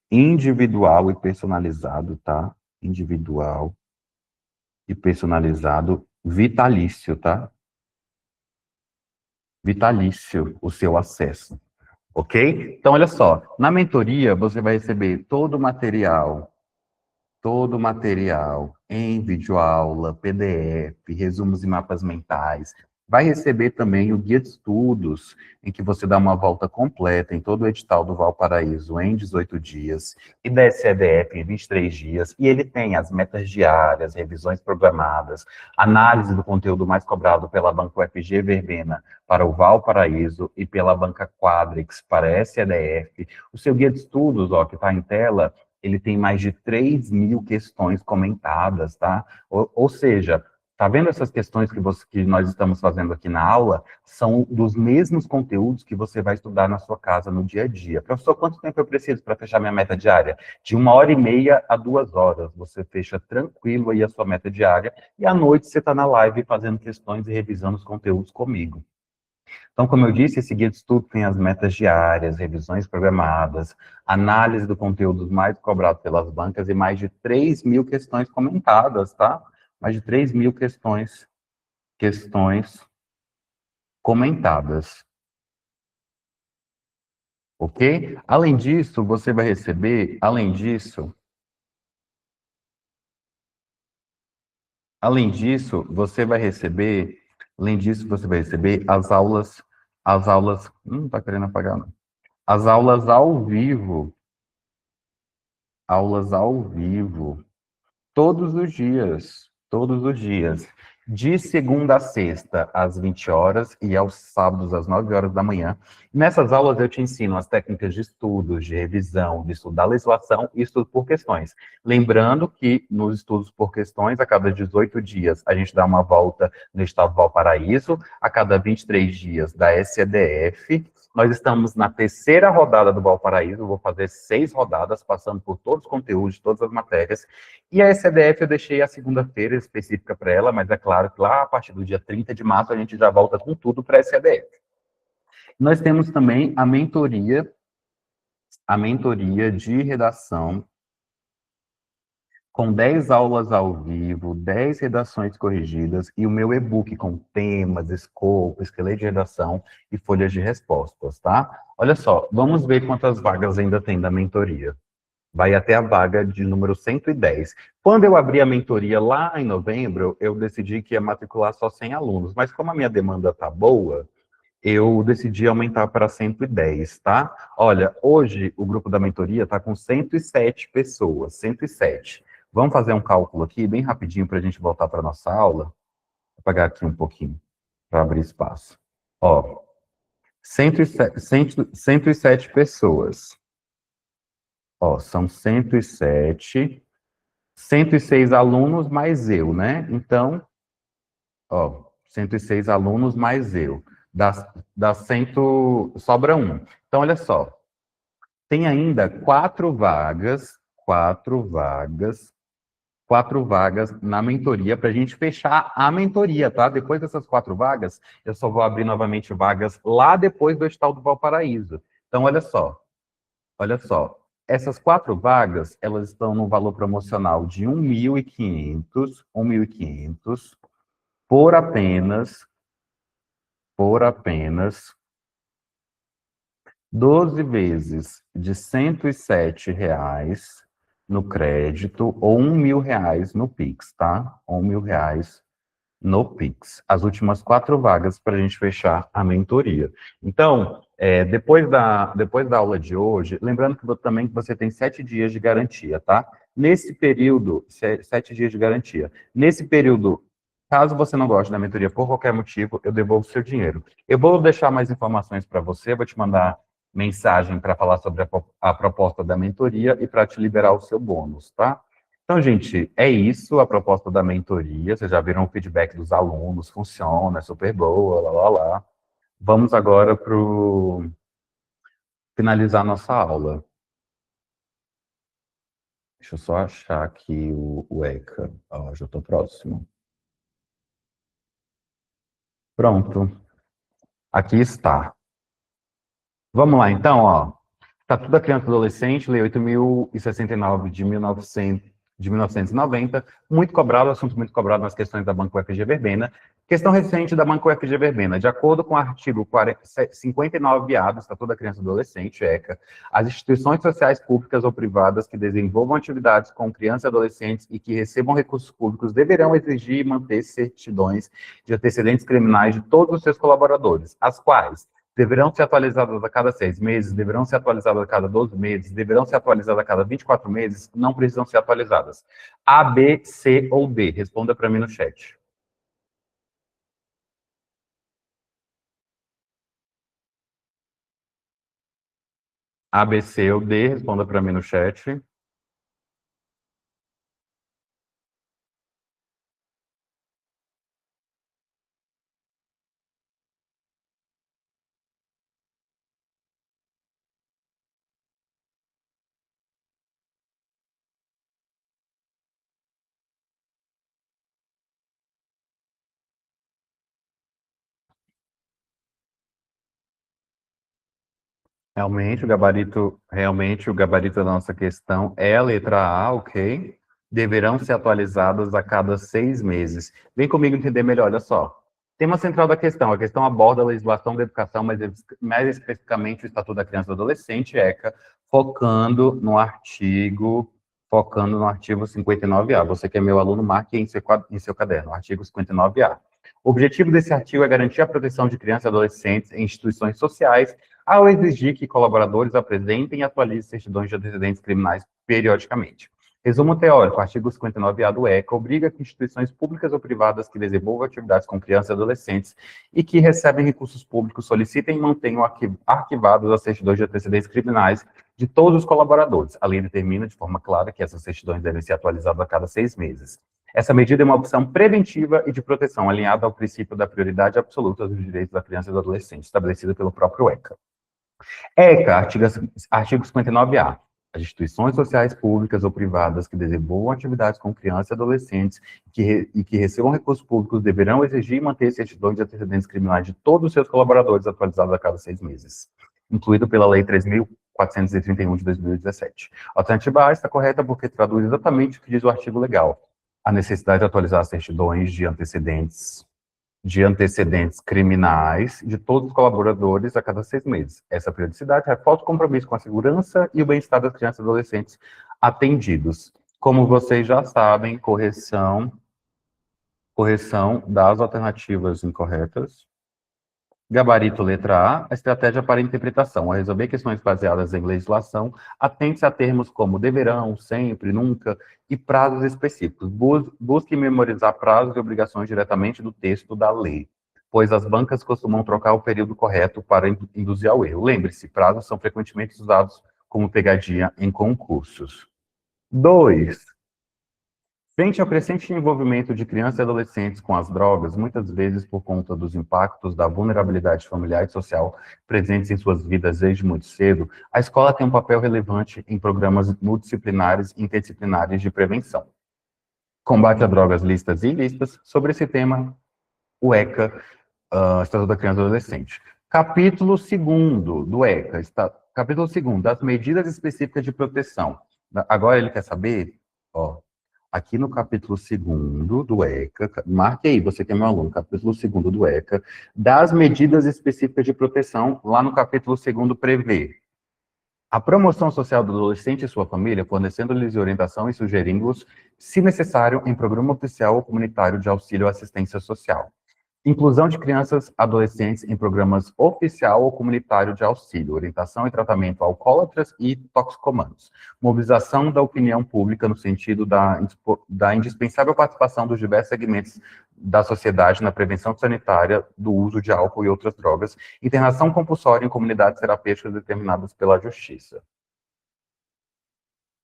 individual e personalizado, tá? Individual e personalizado, vitalício, tá? Vitalício o seu acesso, ok? Então, olha só, na mentoria você vai receber todo o material em videoaula, PDF, resumos e mapas mentais. Vai receber também o guia de estudos, em que você dá uma volta completa em todo o edital do Valparaíso em 18 dias, e da SEDF em 23 dias, e ele tem as metas diárias, revisões programadas, análise do conteúdo mais cobrado pela banca UFG Verbena para o Valparaíso e pela banca Quadrix para a SEDF. O seu guia de estudos, ó, que está em tela, ele tem mais de 3.000 questões comentadas, tá? Ou seja, tá vendo essas questões que nós estamos fazendo aqui na aula? São dos mesmos conteúdos que você vai estudar na sua casa no dia a dia. Professor, quanto tempo eu preciso para fechar minha meta diária? De 1h30 a 2 horas. Você fecha tranquilo aí a sua meta diária e à noite você está na live fazendo questões e revisando os conteúdos comigo. Então, como eu disse, esse guia de estudo tem as metas diárias, revisões programadas, análise do conteúdo mais cobrado pelas bancas e mais de 3.000 questões comentadas, tá? Mais de 3.000 questões comentadas. Ok? Além disso, você vai receber, além disso, você vai receber não tá querendo apagar, não. As aulas ao vivo, todos os dias, de segunda a sexta, às 20 horas, e aos sábados, às 9 horas da manhã. Nessas aulas eu te ensino as técnicas de estudos, de revisão, de estudo da legislação e estudo por questões. Lembrando que nos estudos por questões, a cada 18 dias, a gente dá uma volta no estado do Valparaíso, a cada 23 dias da SEDF. Nós estamos na terceira rodada do Valparaíso, vou fazer 6 rodadas, passando por todos os conteúdos, todas as matérias. E a SEDF eu deixei a segunda-feira específica para ela, mas é claro que lá a partir do dia 30 de março a gente já volta com tudo para a SEDF. Nós temos também a mentoria de redação, com 10 aulas ao vivo, 10 redações corrigidas e o meu e-book com temas, escopo, esqueleto de redação e folhas de respostas, tá? Olha só, vamos ver quantas vagas ainda tem da mentoria. Vai até a vaga de número 110. Quando eu abri a mentoria lá em novembro, eu decidi que ia matricular só 100 alunos, mas como a minha demanda tá boa, eu decidi aumentar para 110, tá? Olha, hoje o grupo da mentoria está com 107 pessoas, 107. Vamos fazer um cálculo aqui, bem rapidinho, para a gente voltar para a nossa aula. Vou apagar aqui um pouquinho, para abrir espaço. Ó, 107 pessoas. Ó, são 107, 106 alunos mais eu, né? Então, ó, 106 alunos mais eu. Sobra um. Então, olha só. Tem ainda 4 vagas na mentoria para a gente fechar a mentoria, tá? Depois dessas 4 vagas, eu só vou abrir novamente vagas lá depois do edital do Valparaíso. Então, olha só. Essas 4 vagas, elas estão no valor promocional de 1.500, por apenas 12 vezes de R$ 107 no crédito ou R$ 1.000 no Pix, tá? R$ 1.000 no Pix. As últimas 4 vagas para a gente fechar a mentoria. Então, depois da aula de hoje, lembrando que também que você tem 7 dias de garantia, tá? Nesse período, 7 dias de garantia. Nesse período, caso você não goste da mentoria por qualquer motivo, eu devolvo o seu dinheiro. Eu vou deixar mais informações para você, vou te mandar mensagem para falar sobre a proposta da mentoria e para te liberar o seu bônus, tá? Então, gente, é isso a proposta da mentoria. Vocês já viram o feedback dos alunos, funciona, é super boa, lá. Vamos agora para finalizar nossa aula. Deixa eu só achar aqui o ECA. Ó, já estou próximo. Pronto. Aqui está. Vamos lá, então, ó. Estatuto da Criança e Adolescente, Lei 8.069 de 1990, muito cobrado, assunto muito cobrado nas questões da Banco UFG Verbena. Questão recente da Banco UFG Verbena. De acordo com o artigo 59A do Estatuto da Criança e Adolescente, ECA, as instituições sociais públicas ou privadas que desenvolvam atividades com crianças e adolescentes e que recebam recursos públicos deverão exigir e manter certidões de antecedentes criminais de todos os seus colaboradores, as quais deverão ser atualizadas a cada 6 meses, deverão ser atualizadas a cada 12 meses, deverão ser atualizadas a cada 24 meses, não precisam ser atualizadas. A, B, C ou D? Responda para mim no chat. A, B, C ou D? Responda para mim no chat. Realmente o gabarito da nossa questão é a letra A, ok? Deverão ser atualizadas a cada 6 meses. Vem comigo entender melhor, olha só. Tema central da questão. A questão aborda a legislação da educação, mas mais especificamente o Estatuto da Criança e do Adolescente, ECA, focando no artigo 59A. Você que é meu aluno, marque em seu caderno, artigo 59A. O objetivo desse artigo é garantir a proteção de crianças e adolescentes em instituições sociais, ao exigir que colaboradores apresentem e atualizem certidões de antecedentes criminais periodicamente. Resumo teórico, o artigo 59A do ECA obriga que instituições públicas ou privadas que desenvolvam atividades com crianças e adolescentes e que recebem recursos públicos solicitem e mantenham arquivados as certidões de antecedentes criminais de todos os colaboradores. A lei determina de forma clara que essas certidões devem ser atualizadas a cada 6 meses. Essa medida é uma opção preventiva e de proteção, alinhada ao princípio da prioridade absoluta dos direitos da criança e do adolescente, estabelecido pelo próprio ECA. ECA, artigo 59A. As instituições sociais públicas ou privadas que desenvolvam atividades com crianças e adolescentes e que recebam recursos públicos deverão exigir e manter certidões de antecedentes criminais de todos os seus colaboradores atualizados a cada 6 meses, incluído pela Lei 3.431 de 2017. A alternativa A está correta porque traduz exatamente o que diz o artigo legal. A necessidade de atualizar as certidões de antecedentes criminais de todos os colaboradores a cada 6 meses. Essa periodicidade reforça o compromisso com a segurança e o bem-estar das crianças e adolescentes atendidos. Como vocês já sabem, correção das alternativas incorretas. Gabarito letra A, estratégia para interpretação. Ao resolver questões baseadas em legislação, atente-se a termos como deverão, sempre, nunca e prazos específicos. Busque memorizar prazos e obrigações diretamente do texto da lei, pois as bancas costumam trocar o período correto para induzir ao erro. Lembre-se, prazos são frequentemente usados como pegadinha em concursos. 2. Frente ao crescente envolvimento de crianças e adolescentes com as drogas, muitas vezes por conta dos impactos da vulnerabilidade familiar e social presentes em suas vidas desde muito cedo, a escola tem um papel relevante em programas multidisciplinares e interdisciplinares de prevenção. Combate a drogas lícitas e ilícitas. Sobre esse tema, o ECA, Estatuto da Criança e do Adolescente. Capítulo 2º do ECA, capítulo 2º, das medidas específicas de proteção. Agora ele quer saber, ó, aqui no capítulo 2º do ECA, marque aí, você que é meu aluno, capítulo 2º do ECA, das medidas específicas de proteção, lá no capítulo 2º prevê a promoção social do adolescente e sua família, fornecendo-lhes orientação e sugerindo-os, se necessário, em programa oficial ou comunitário de auxílio à assistência social. Inclusão de crianças e adolescentes em programas oficial ou comunitário de auxílio, orientação e tratamento a alcoólatras e toxicomanos. Mobilização da opinião pública no sentido da indispensável participação dos diversos segmentos da sociedade na prevenção sanitária do uso de álcool e outras drogas. Internação compulsória em comunidades terapêuticas determinadas pela justiça.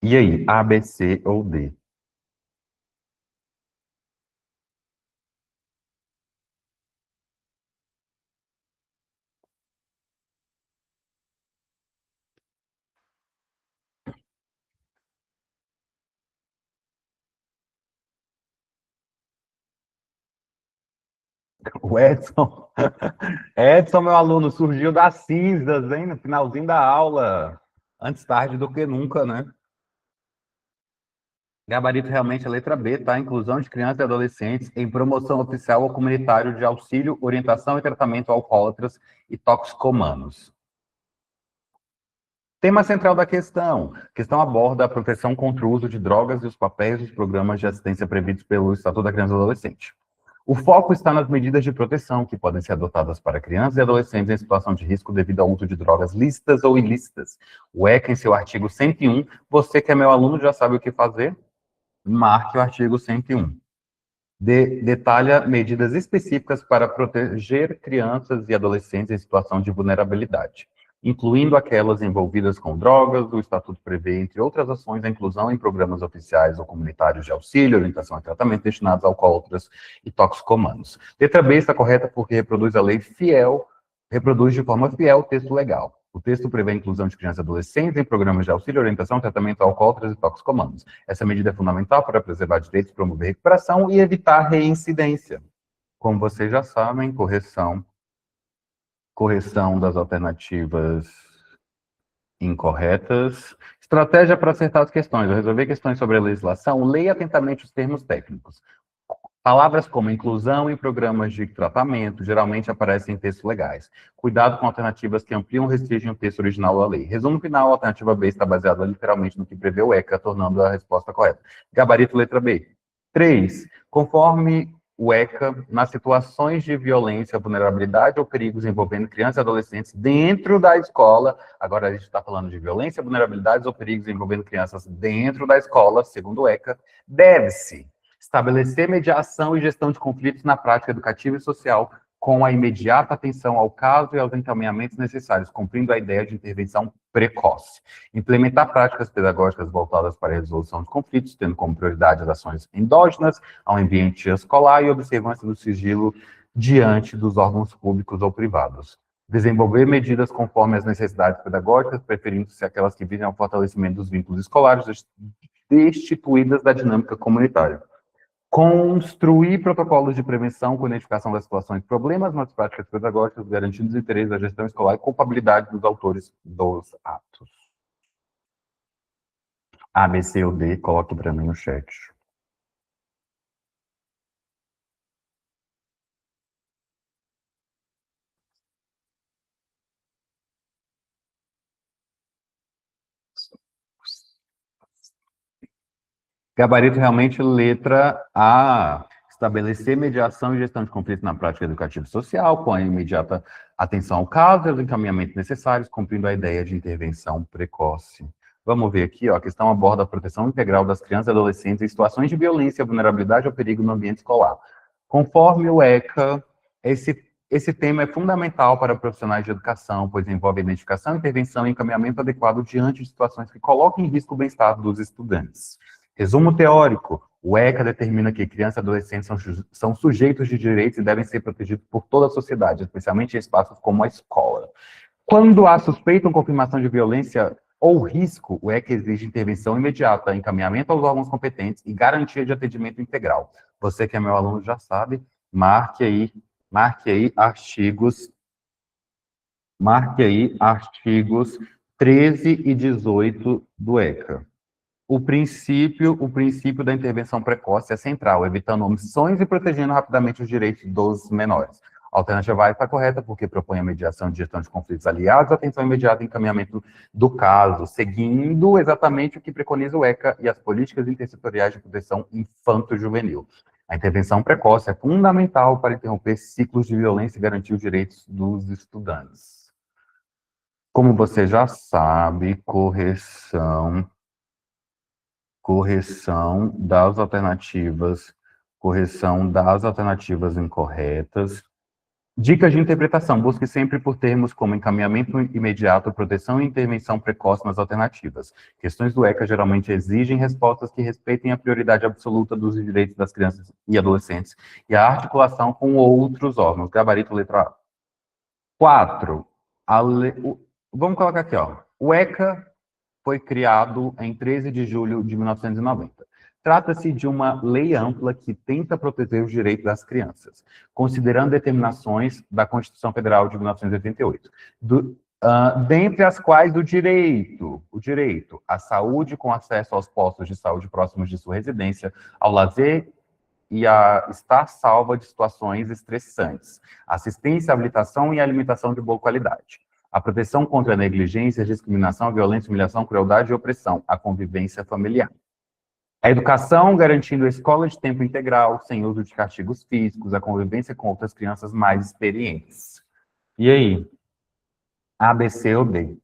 E aí, A, B, C ou D? O Edson, Edson, meu aluno, surgiu das cinzas, hein, no finalzinho da aula. Antes tarde do que nunca, né? Gabarito realmente é a letra B, tá? Inclusão de crianças e adolescentes em promoção oficial ou comunitário de auxílio, orientação e tratamento a alcoólatras e toxicomanos. Tema central da questão. A questão aborda a proteção contra o uso de drogas e os papéis dos programas de assistência previstos pelo Estatuto da Criança e do Adolescente. O foco está nas medidas de proteção que podem ser adotadas para crianças e adolescentes em situação de risco devido ao uso de drogas lícitas ou ilícitas. O ECA, em seu artigo 101, você que é meu aluno já sabe o que fazer? Marque o artigo 101. Detalha medidas específicas para proteger crianças e adolescentes em situação de vulnerabilidade, incluindo aquelas envolvidas com drogas. O Estatuto prevê, entre outras ações, a inclusão em programas oficiais ou comunitários de auxílio, orientação e tratamento destinados a alcoólatras e toxicomanos. Letra B está correta porque reproduz a lei reproduz de forma fiel o texto legal. O texto prevê a inclusão de crianças e adolescentes em programas de auxílio, orientação e tratamento a alcoólatras e toxicomanos. Essa medida é fundamental para preservar direitos, promover recuperação e evitar reincidência. Como vocês já sabem, correção das alternativas incorretas. Estratégia para acertar as questões. Ao resolver questões sobre a legislação, leia atentamente os termos técnicos. Palavras como inclusão em programas de tratamento geralmente aparecem em textos legais. Cuidado com alternativas que ampliam ou restringem o texto original da lei. Resumo final, a alternativa B está baseada literalmente no que prevê o ECA, tornando a resposta correta. Gabarito, letra B. 3. Conforme o ECA, nas situações de violência, vulnerabilidade ou perigos envolvendo crianças e adolescentes dentro da escola, agora a gente está falando de violência, vulnerabilidades ou perigos envolvendo crianças dentro da escola, segundo o ECA, deve-se estabelecer mediação e gestão de conflitos na prática educativa e social, com a imediata atenção ao caso e aos encaminhamentos necessários, cumprindo a ideia de intervenção precoce. Implementar práticas pedagógicas voltadas para a resolução de conflitos, tendo como prioridade as ações endógenas ao ambiente escolar e observância do sigilo diante dos órgãos públicos ou privados. Desenvolver medidas conforme as necessidades pedagógicas, preferindo-se aquelas que visem ao fortalecimento dos vínculos escolares, destituídas da dinâmica comunitária. Construir protocolos de prevenção com identificação das situações de problemas nas práticas pedagógicas, garantindo os interesses da gestão escolar e culpabilidade dos autores dos atos. A, B, C ou D, coloque para mim no chat. Gabarito realmente letra A. Estabelecer mediação e gestão de conflitos na prática educativa e social, com a imediata atenção ao caso e os encaminhamentos necessários, cumprindo a ideia de intervenção precoce. Vamos ver aqui, ó, a questão aborda a proteção integral das crianças e adolescentes em situações de violência, vulnerabilidade ou perigo no ambiente escolar. Conforme o ECA, esse tema é fundamental para profissionais de educação, pois envolve identificação, intervenção e encaminhamento adequado diante de situações que colocam em risco o bem-estar dos estudantes. Resumo teórico: o ECA determina que crianças e adolescentes são sujeitos de direitos e devem ser protegidos por toda a sociedade, especialmente em espaços como a escola. Quando há suspeita ou confirmação de violência ou risco, o ECA exige intervenção imediata, encaminhamento aos órgãos competentes e garantia de atendimento integral. Você que é meu aluno já sabe, marque aí artigos 13 e 18 do ECA. O princípio da intervenção precoce é central, evitando omissões e protegendo rapidamente os direitos dos menores. A alternativa A está correta, porque propõe a mediação de gestão de conflitos aliados, atenção imediata e encaminhamento do caso, seguindo exatamente o que preconiza o ECA e as políticas intersetoriais de proteção infanto-juvenil. A intervenção precoce é fundamental para interromper ciclos de violência e garantir os direitos dos estudantes. Como você já sabe, correção das alternativas incorretas. Dicas de interpretação. Busque sempre por termos como encaminhamento imediato, proteção e intervenção precoce nas alternativas. Questões do ECA geralmente exigem respostas que respeitem a prioridade absoluta dos direitos das crianças e adolescentes e a articulação com outros órgãos. Gabarito letra A. 4. Vamos colocar aqui, ó. O ECA foi criado em 13 de julho de 1990. Trata-se de uma lei ampla que tenta proteger os direitos das crianças, considerando determinações da Constituição Federal de 1988, dentre as quais o direito à saúde com acesso aos postos de saúde próximos de sua residência, ao lazer e a estar salva de situações estressantes, assistência, habilitação e alimentação de boa qualidade. A proteção contra a negligência, discriminação, violência, humilhação, crueldade e opressão, a convivência familiar. A educação, garantindo a escola de tempo integral, sem uso de castigos físicos, a convivência com outras crianças mais experientes. E aí? A, B, C ou D?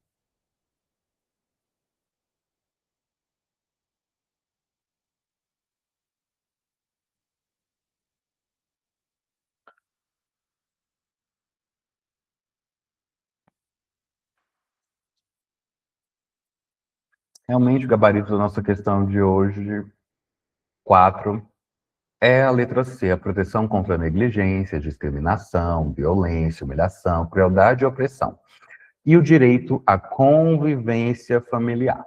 Realmente, o gabarito da nossa questão de hoje, 4, é a letra C, a proteção contra a negligência, discriminação, violência, humilhação, crueldade e opressão. E o direito à convivência familiar.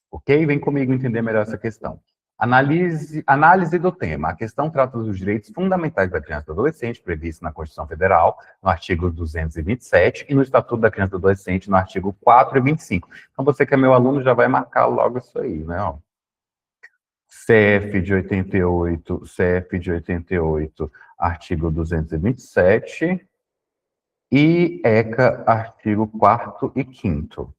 Ok? Vem comigo entender melhor essa questão. Análise do tema. A questão trata dos direitos fundamentais da criança e do adolescente, previsto na Constituição Federal, no artigo 227, e no Estatuto da Criança e do Adolescente, no artigo 4 e 25. Então, você que é meu aluno já vai marcar logo isso aí, né? Ó. CF de 88, artigo 227, e ECA, artigo 4º e 5º.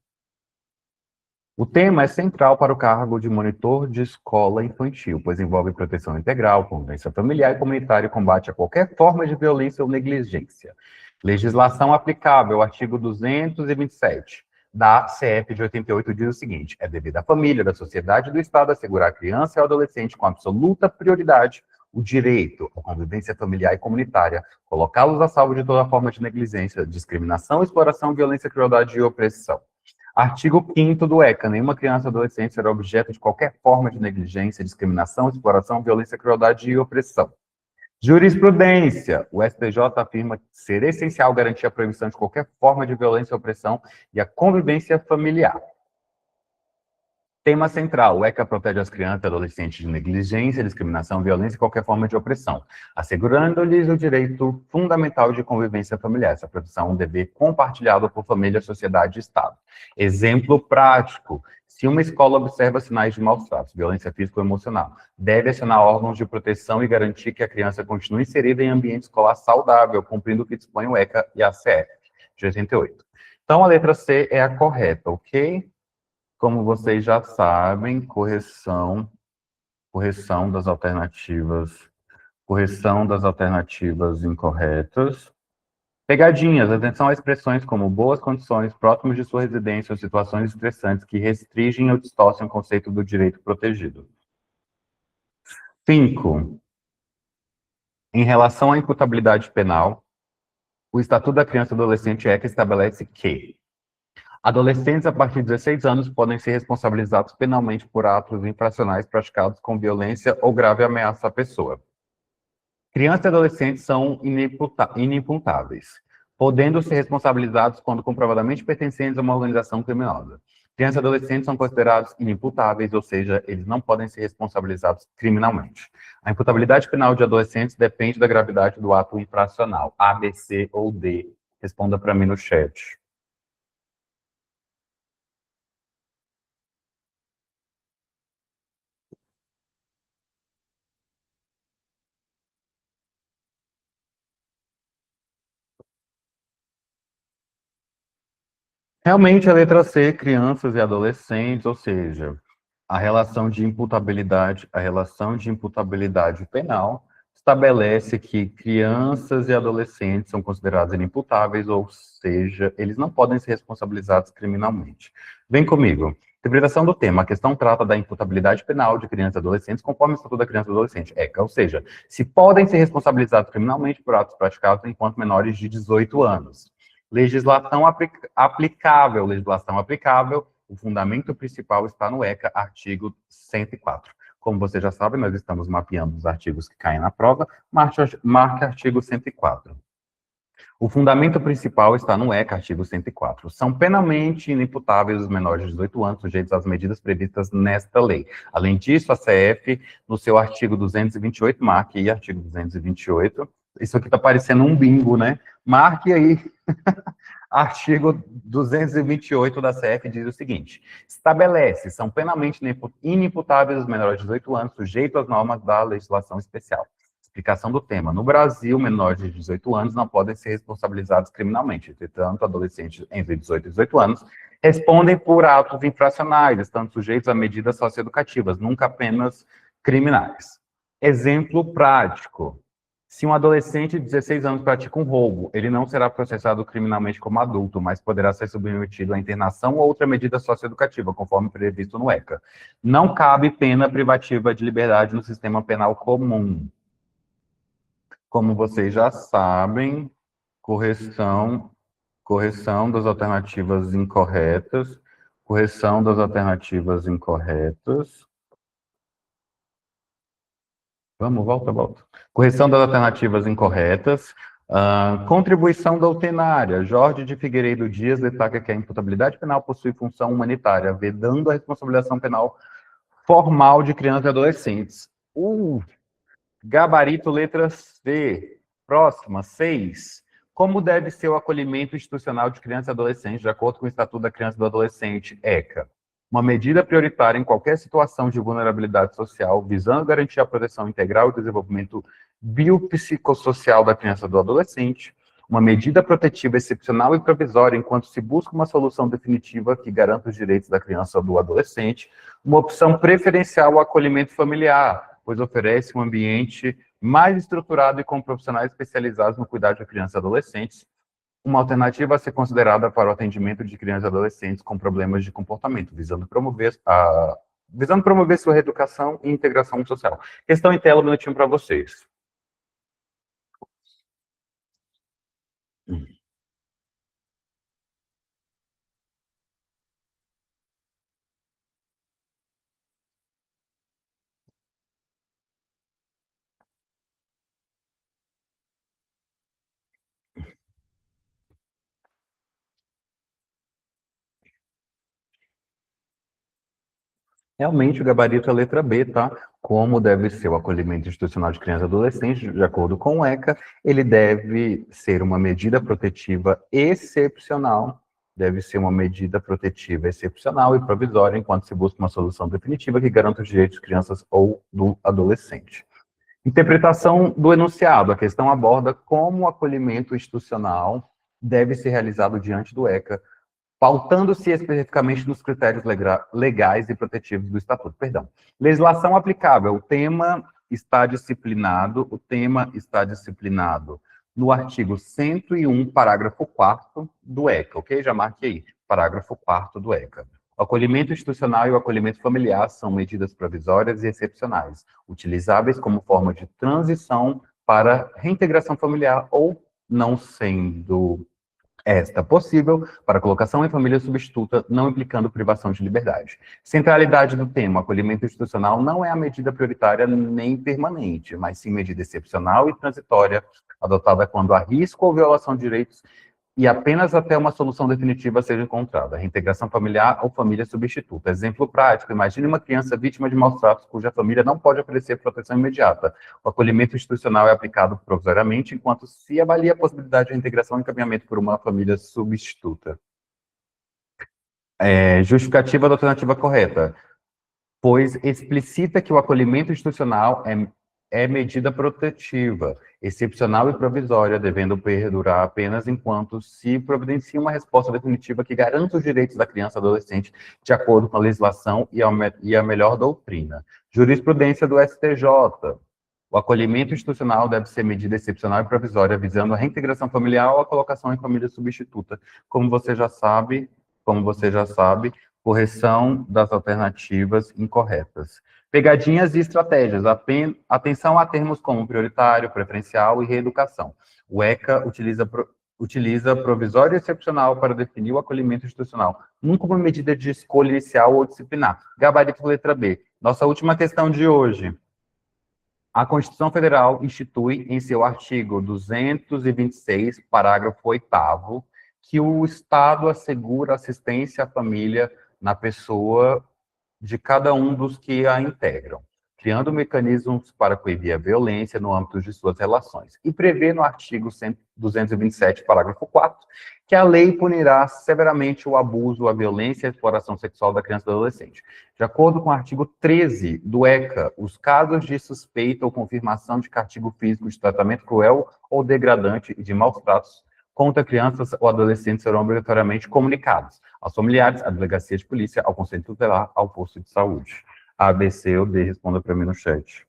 O tema é central para o cargo de monitor de escola infantil, pois envolve proteção integral, convivência familiar e comunitária e combate a qualquer forma de violência ou negligência. Legislação aplicável, artigo 227 da CF de 88 diz o seguinte: é devido à família, da sociedade e do Estado assegurar à criança e ao adolescente com absoluta prioridade o direito à convivência familiar e comunitária, colocá-los a salvo de toda forma de negligência, discriminação, exploração, violência, crueldade e opressão. Artigo 5º do ECA. Nenhuma criança ou adolescente será objeto de qualquer forma de negligência, discriminação, exploração, violência, crueldade e opressão. Jurisprudência. O STJ afirma ser essencial garantir a proibição de qualquer forma de violência, opressão e a convivência familiar. Tema central. O ECA protege as crianças e adolescentes de negligência, discriminação, violência e qualquer forma de opressão, assegurando-lhes o direito fundamental de convivência familiar. Essa proteção é um dever compartilhado por família, sociedade e Estado. Exemplo prático. Se uma escola observa sinais de maus tratos, violência física ou emocional, deve acionar órgãos de proteção e garantir que a criança continue inserida em ambiente escolar saudável, cumprindo o que dispõe o ECA e a CF, de 88. Então, a letra C é a correta, ok? Como vocês já sabem, correção das alternativas incorretas. Pegadinhas, atenção a expressões como boas condições, próximos de sua residência ou situações estressantes que restringem ou distorcem o conceito do direito protegido. 5. Em relação à imputabilidade penal, o Estatuto da Criança e do Adolescente ECA estabelece que adolescentes a partir de 16 anos podem ser responsabilizados penalmente por atos infracionais praticados com violência ou grave ameaça à pessoa. Crianças e adolescentes são inimputáveis, podendo ser responsabilizados quando comprovadamente pertencentes a uma organização criminosa. Crianças e adolescentes são considerados inimputáveis, ou seja, eles não podem ser responsabilizados criminalmente. A imputabilidade penal de adolescentes depende da gravidade do ato infracional. A, B, C ou D? Responda para mim no chat. Realmente, a letra C, crianças e adolescentes, ou seja, a relação de imputabilidade penal estabelece que crianças e adolescentes são considerados inimputáveis, ou seja, eles não podem ser responsabilizados criminalmente. Vem comigo. Interpretação do tema. A questão trata da imputabilidade penal de crianças e adolescentes conforme o Estatuto da Criança e do Adolescente, ECA, ou seja, se podem ser responsabilizados criminalmente por atos praticados enquanto menores de 18 anos. Legislação aplicável. Legislação aplicável. O fundamento principal está no ECA, artigo 104. Como você já sabe, nós estamos mapeando os artigos que caem na prova. Marque artigo 104. O fundamento principal está no ECA, artigo 104. São penalmente inimputáveis os menores de 18 anos sujeitos às medidas previstas nesta lei. Além disso, a CF, no seu artigo 228, marque aí, artigo 228. Isso aqui está parecendo um bingo, né? Marque aí. Artigo 228 da CF diz o seguinte: estabelece, são penalmente inimputáveis os menores de 18 anos sujeitos às normas da legislação especial. Explicação do tema. No Brasil, menores de 18 anos não podem ser responsabilizados criminalmente. Entretanto, adolescentes entre 18 e 18 anos respondem por atos infracionais, estando sujeitos a medidas socioeducativas, nunca apenas criminais. Exemplo prático. Se um adolescente de 16 anos pratica um roubo, ele não será processado criminalmente como adulto, mas poderá ser submetido à internação ou outra medida socioeducativa, conforme previsto no ECA. Não cabe pena privativa de liberdade no sistema penal comum. Como vocês já sabem, correção das alternativas incorretas, correção das alternativas incorretas. Vamos, volta. Correção das alternativas incorretas. Contribuição doutrinária. Jorge de Figueiredo Dias destaca que a imputabilidade penal possui função humanitária, vedando a responsabilização penal formal de crianças e adolescentes. Gabarito letra C. Próxima, 6. Como deve ser o acolhimento institucional de crianças e adolescentes, de acordo com o Estatuto da Criança e do Adolescente, ECA? Uma medida prioritária em qualquer situação de vulnerabilidade social, visando garantir a proteção integral e o desenvolvimento biopsicossocial da criança e do adolescente. Uma medida protetiva excepcional e provisória enquanto se busca uma solução definitiva que garanta os direitos da criança ou do adolescente. Uma opção preferencial ao acolhimento familiar, pois oferece um ambiente mais estruturado e com profissionais especializados no cuidado de crianças e adolescentes. Uma alternativa a ser considerada para o atendimento de crianças e adolescentes com problemas de comportamento, visando promover sua reeducação e integração social. Questão em tela, um minutinho para vocês. Realmente, o gabarito é a letra B, tá? Como deve ser o acolhimento institucional de crianças e adolescentes, de acordo com o ECA, ele deve ser uma medida protetiva excepcional, e provisória, enquanto se busca uma solução definitiva que garanta os direitos de crianças ou do adolescente. Interpretação do enunciado. A questão aborda como o acolhimento institucional deve ser realizado diante do ECA, pautando-se especificamente nos critérios legais e protetivos do Estatuto. Legislação aplicável. O tema está disciplinado no artigo 101, parágrafo 4º do ECA, ok? Já marquei aí, parágrafo 4º do ECA. O acolhimento institucional e o acolhimento familiar são medidas provisórias e excepcionais, utilizáveis como forma de transição para reintegração familiar ou, não sendo esta possível, para colocação em família substituta, não implicando privação de liberdade. Centralidade do tema: acolhimento institucional não é a medida prioritária nem permanente, mas sim medida excepcional e transitória, adotada quando há risco ou violação de direitos e apenas até uma solução definitiva seja encontrada. Reintegração familiar ou família substituta. Exemplo prático: imagine uma criança vítima de maus tratos cuja família não pode oferecer proteção imediata. O acolhimento institucional é aplicado provisoriamente enquanto se avalia a possibilidade de reintegração e encaminhamento por uma família substituta. Justificativa da alternativa correta, pois explicita que o acolhimento institucional é medida protetiva, excepcional e provisória, devendo perdurar apenas enquanto se providencia uma resposta definitiva que garanta os direitos da criança e adolescente de acordo com a legislação e a melhor doutrina. Jurisprudência do STJ. O acolhimento institucional deve ser medida excepcional e provisória, visando a reintegração familiar ou a colocação em família substituta. Como você já sabe, correção das alternativas incorretas. Pegadinhas e estratégias. Atenção a termos como prioritário, preferencial e reeducação. O ECA utiliza provisório excepcional para definir o acolhimento institucional, nunca uma medida de escolha inicial ou disciplinar. Gabarito letra B. Nossa última questão de hoje. A Constituição Federal institui em seu artigo 226, parágrafo 8º, que o Estado assegura assistência à família na pessoa de cada um dos que a integram, criando mecanismos para coibir a violência no âmbito de suas relações. E prevê no artigo 227, parágrafo 4º, que a lei punirá severamente o abuso, a violência e a exploração sexual da criança e do adolescente. De acordo com o artigo 13 do ECA, os casos de suspeita ou confirmação de castigo físico, de tratamento cruel ou degradante e de maus tratos contra crianças ou adolescentes serão obrigatoriamente comunicados aos familiares, à delegacia de polícia, ao conselho tutelar, ao posto de saúde. A, B, C ou D, responda para mim no chat.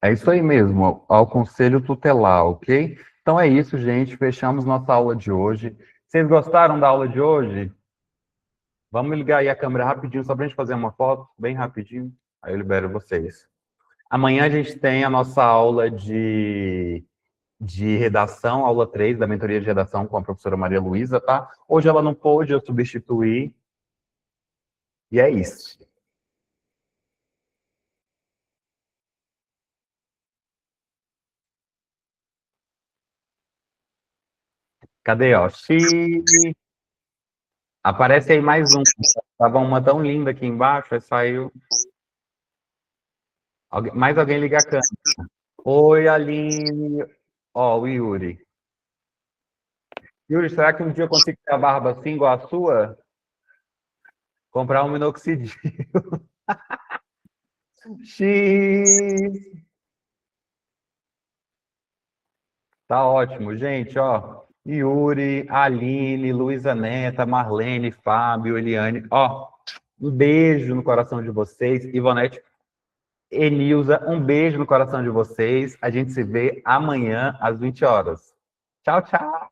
É isso aí mesmo, ao conselho tutelar, ok? Então é isso, gente, fechamos nossa aula de hoje. Vocês gostaram da aula de hoje? Vamos ligar aí a câmera rapidinho, só para a gente fazer uma foto, bem rapidinho, aí eu libero vocês. Amanhã a gente tem a nossa aula de redação, aula 3 da mentoria de redação com a professora Maria Luísa, tá? Hoje ela não pôde, eu substituí. E é isso. Cadê, ó? Aparece aí mais um. Tava uma tão linda aqui embaixo, aí saiu. Mais alguém liga a câmera. Oi, Aline. Ó, o Yuri. Yuri, será que um dia eu consigo ter a barba assim, igual a sua? Comprar um minoxidil. X. Tá ótimo, gente, ó. Yuri, Aline, Luísa Neta, Marlene, Fábio, Eliane, ó. Um beijo no coração de vocês. Ivonete, Enilza, um beijo no coração de vocês. A gente se vê amanhã às 20 horas. Tchau, tchau.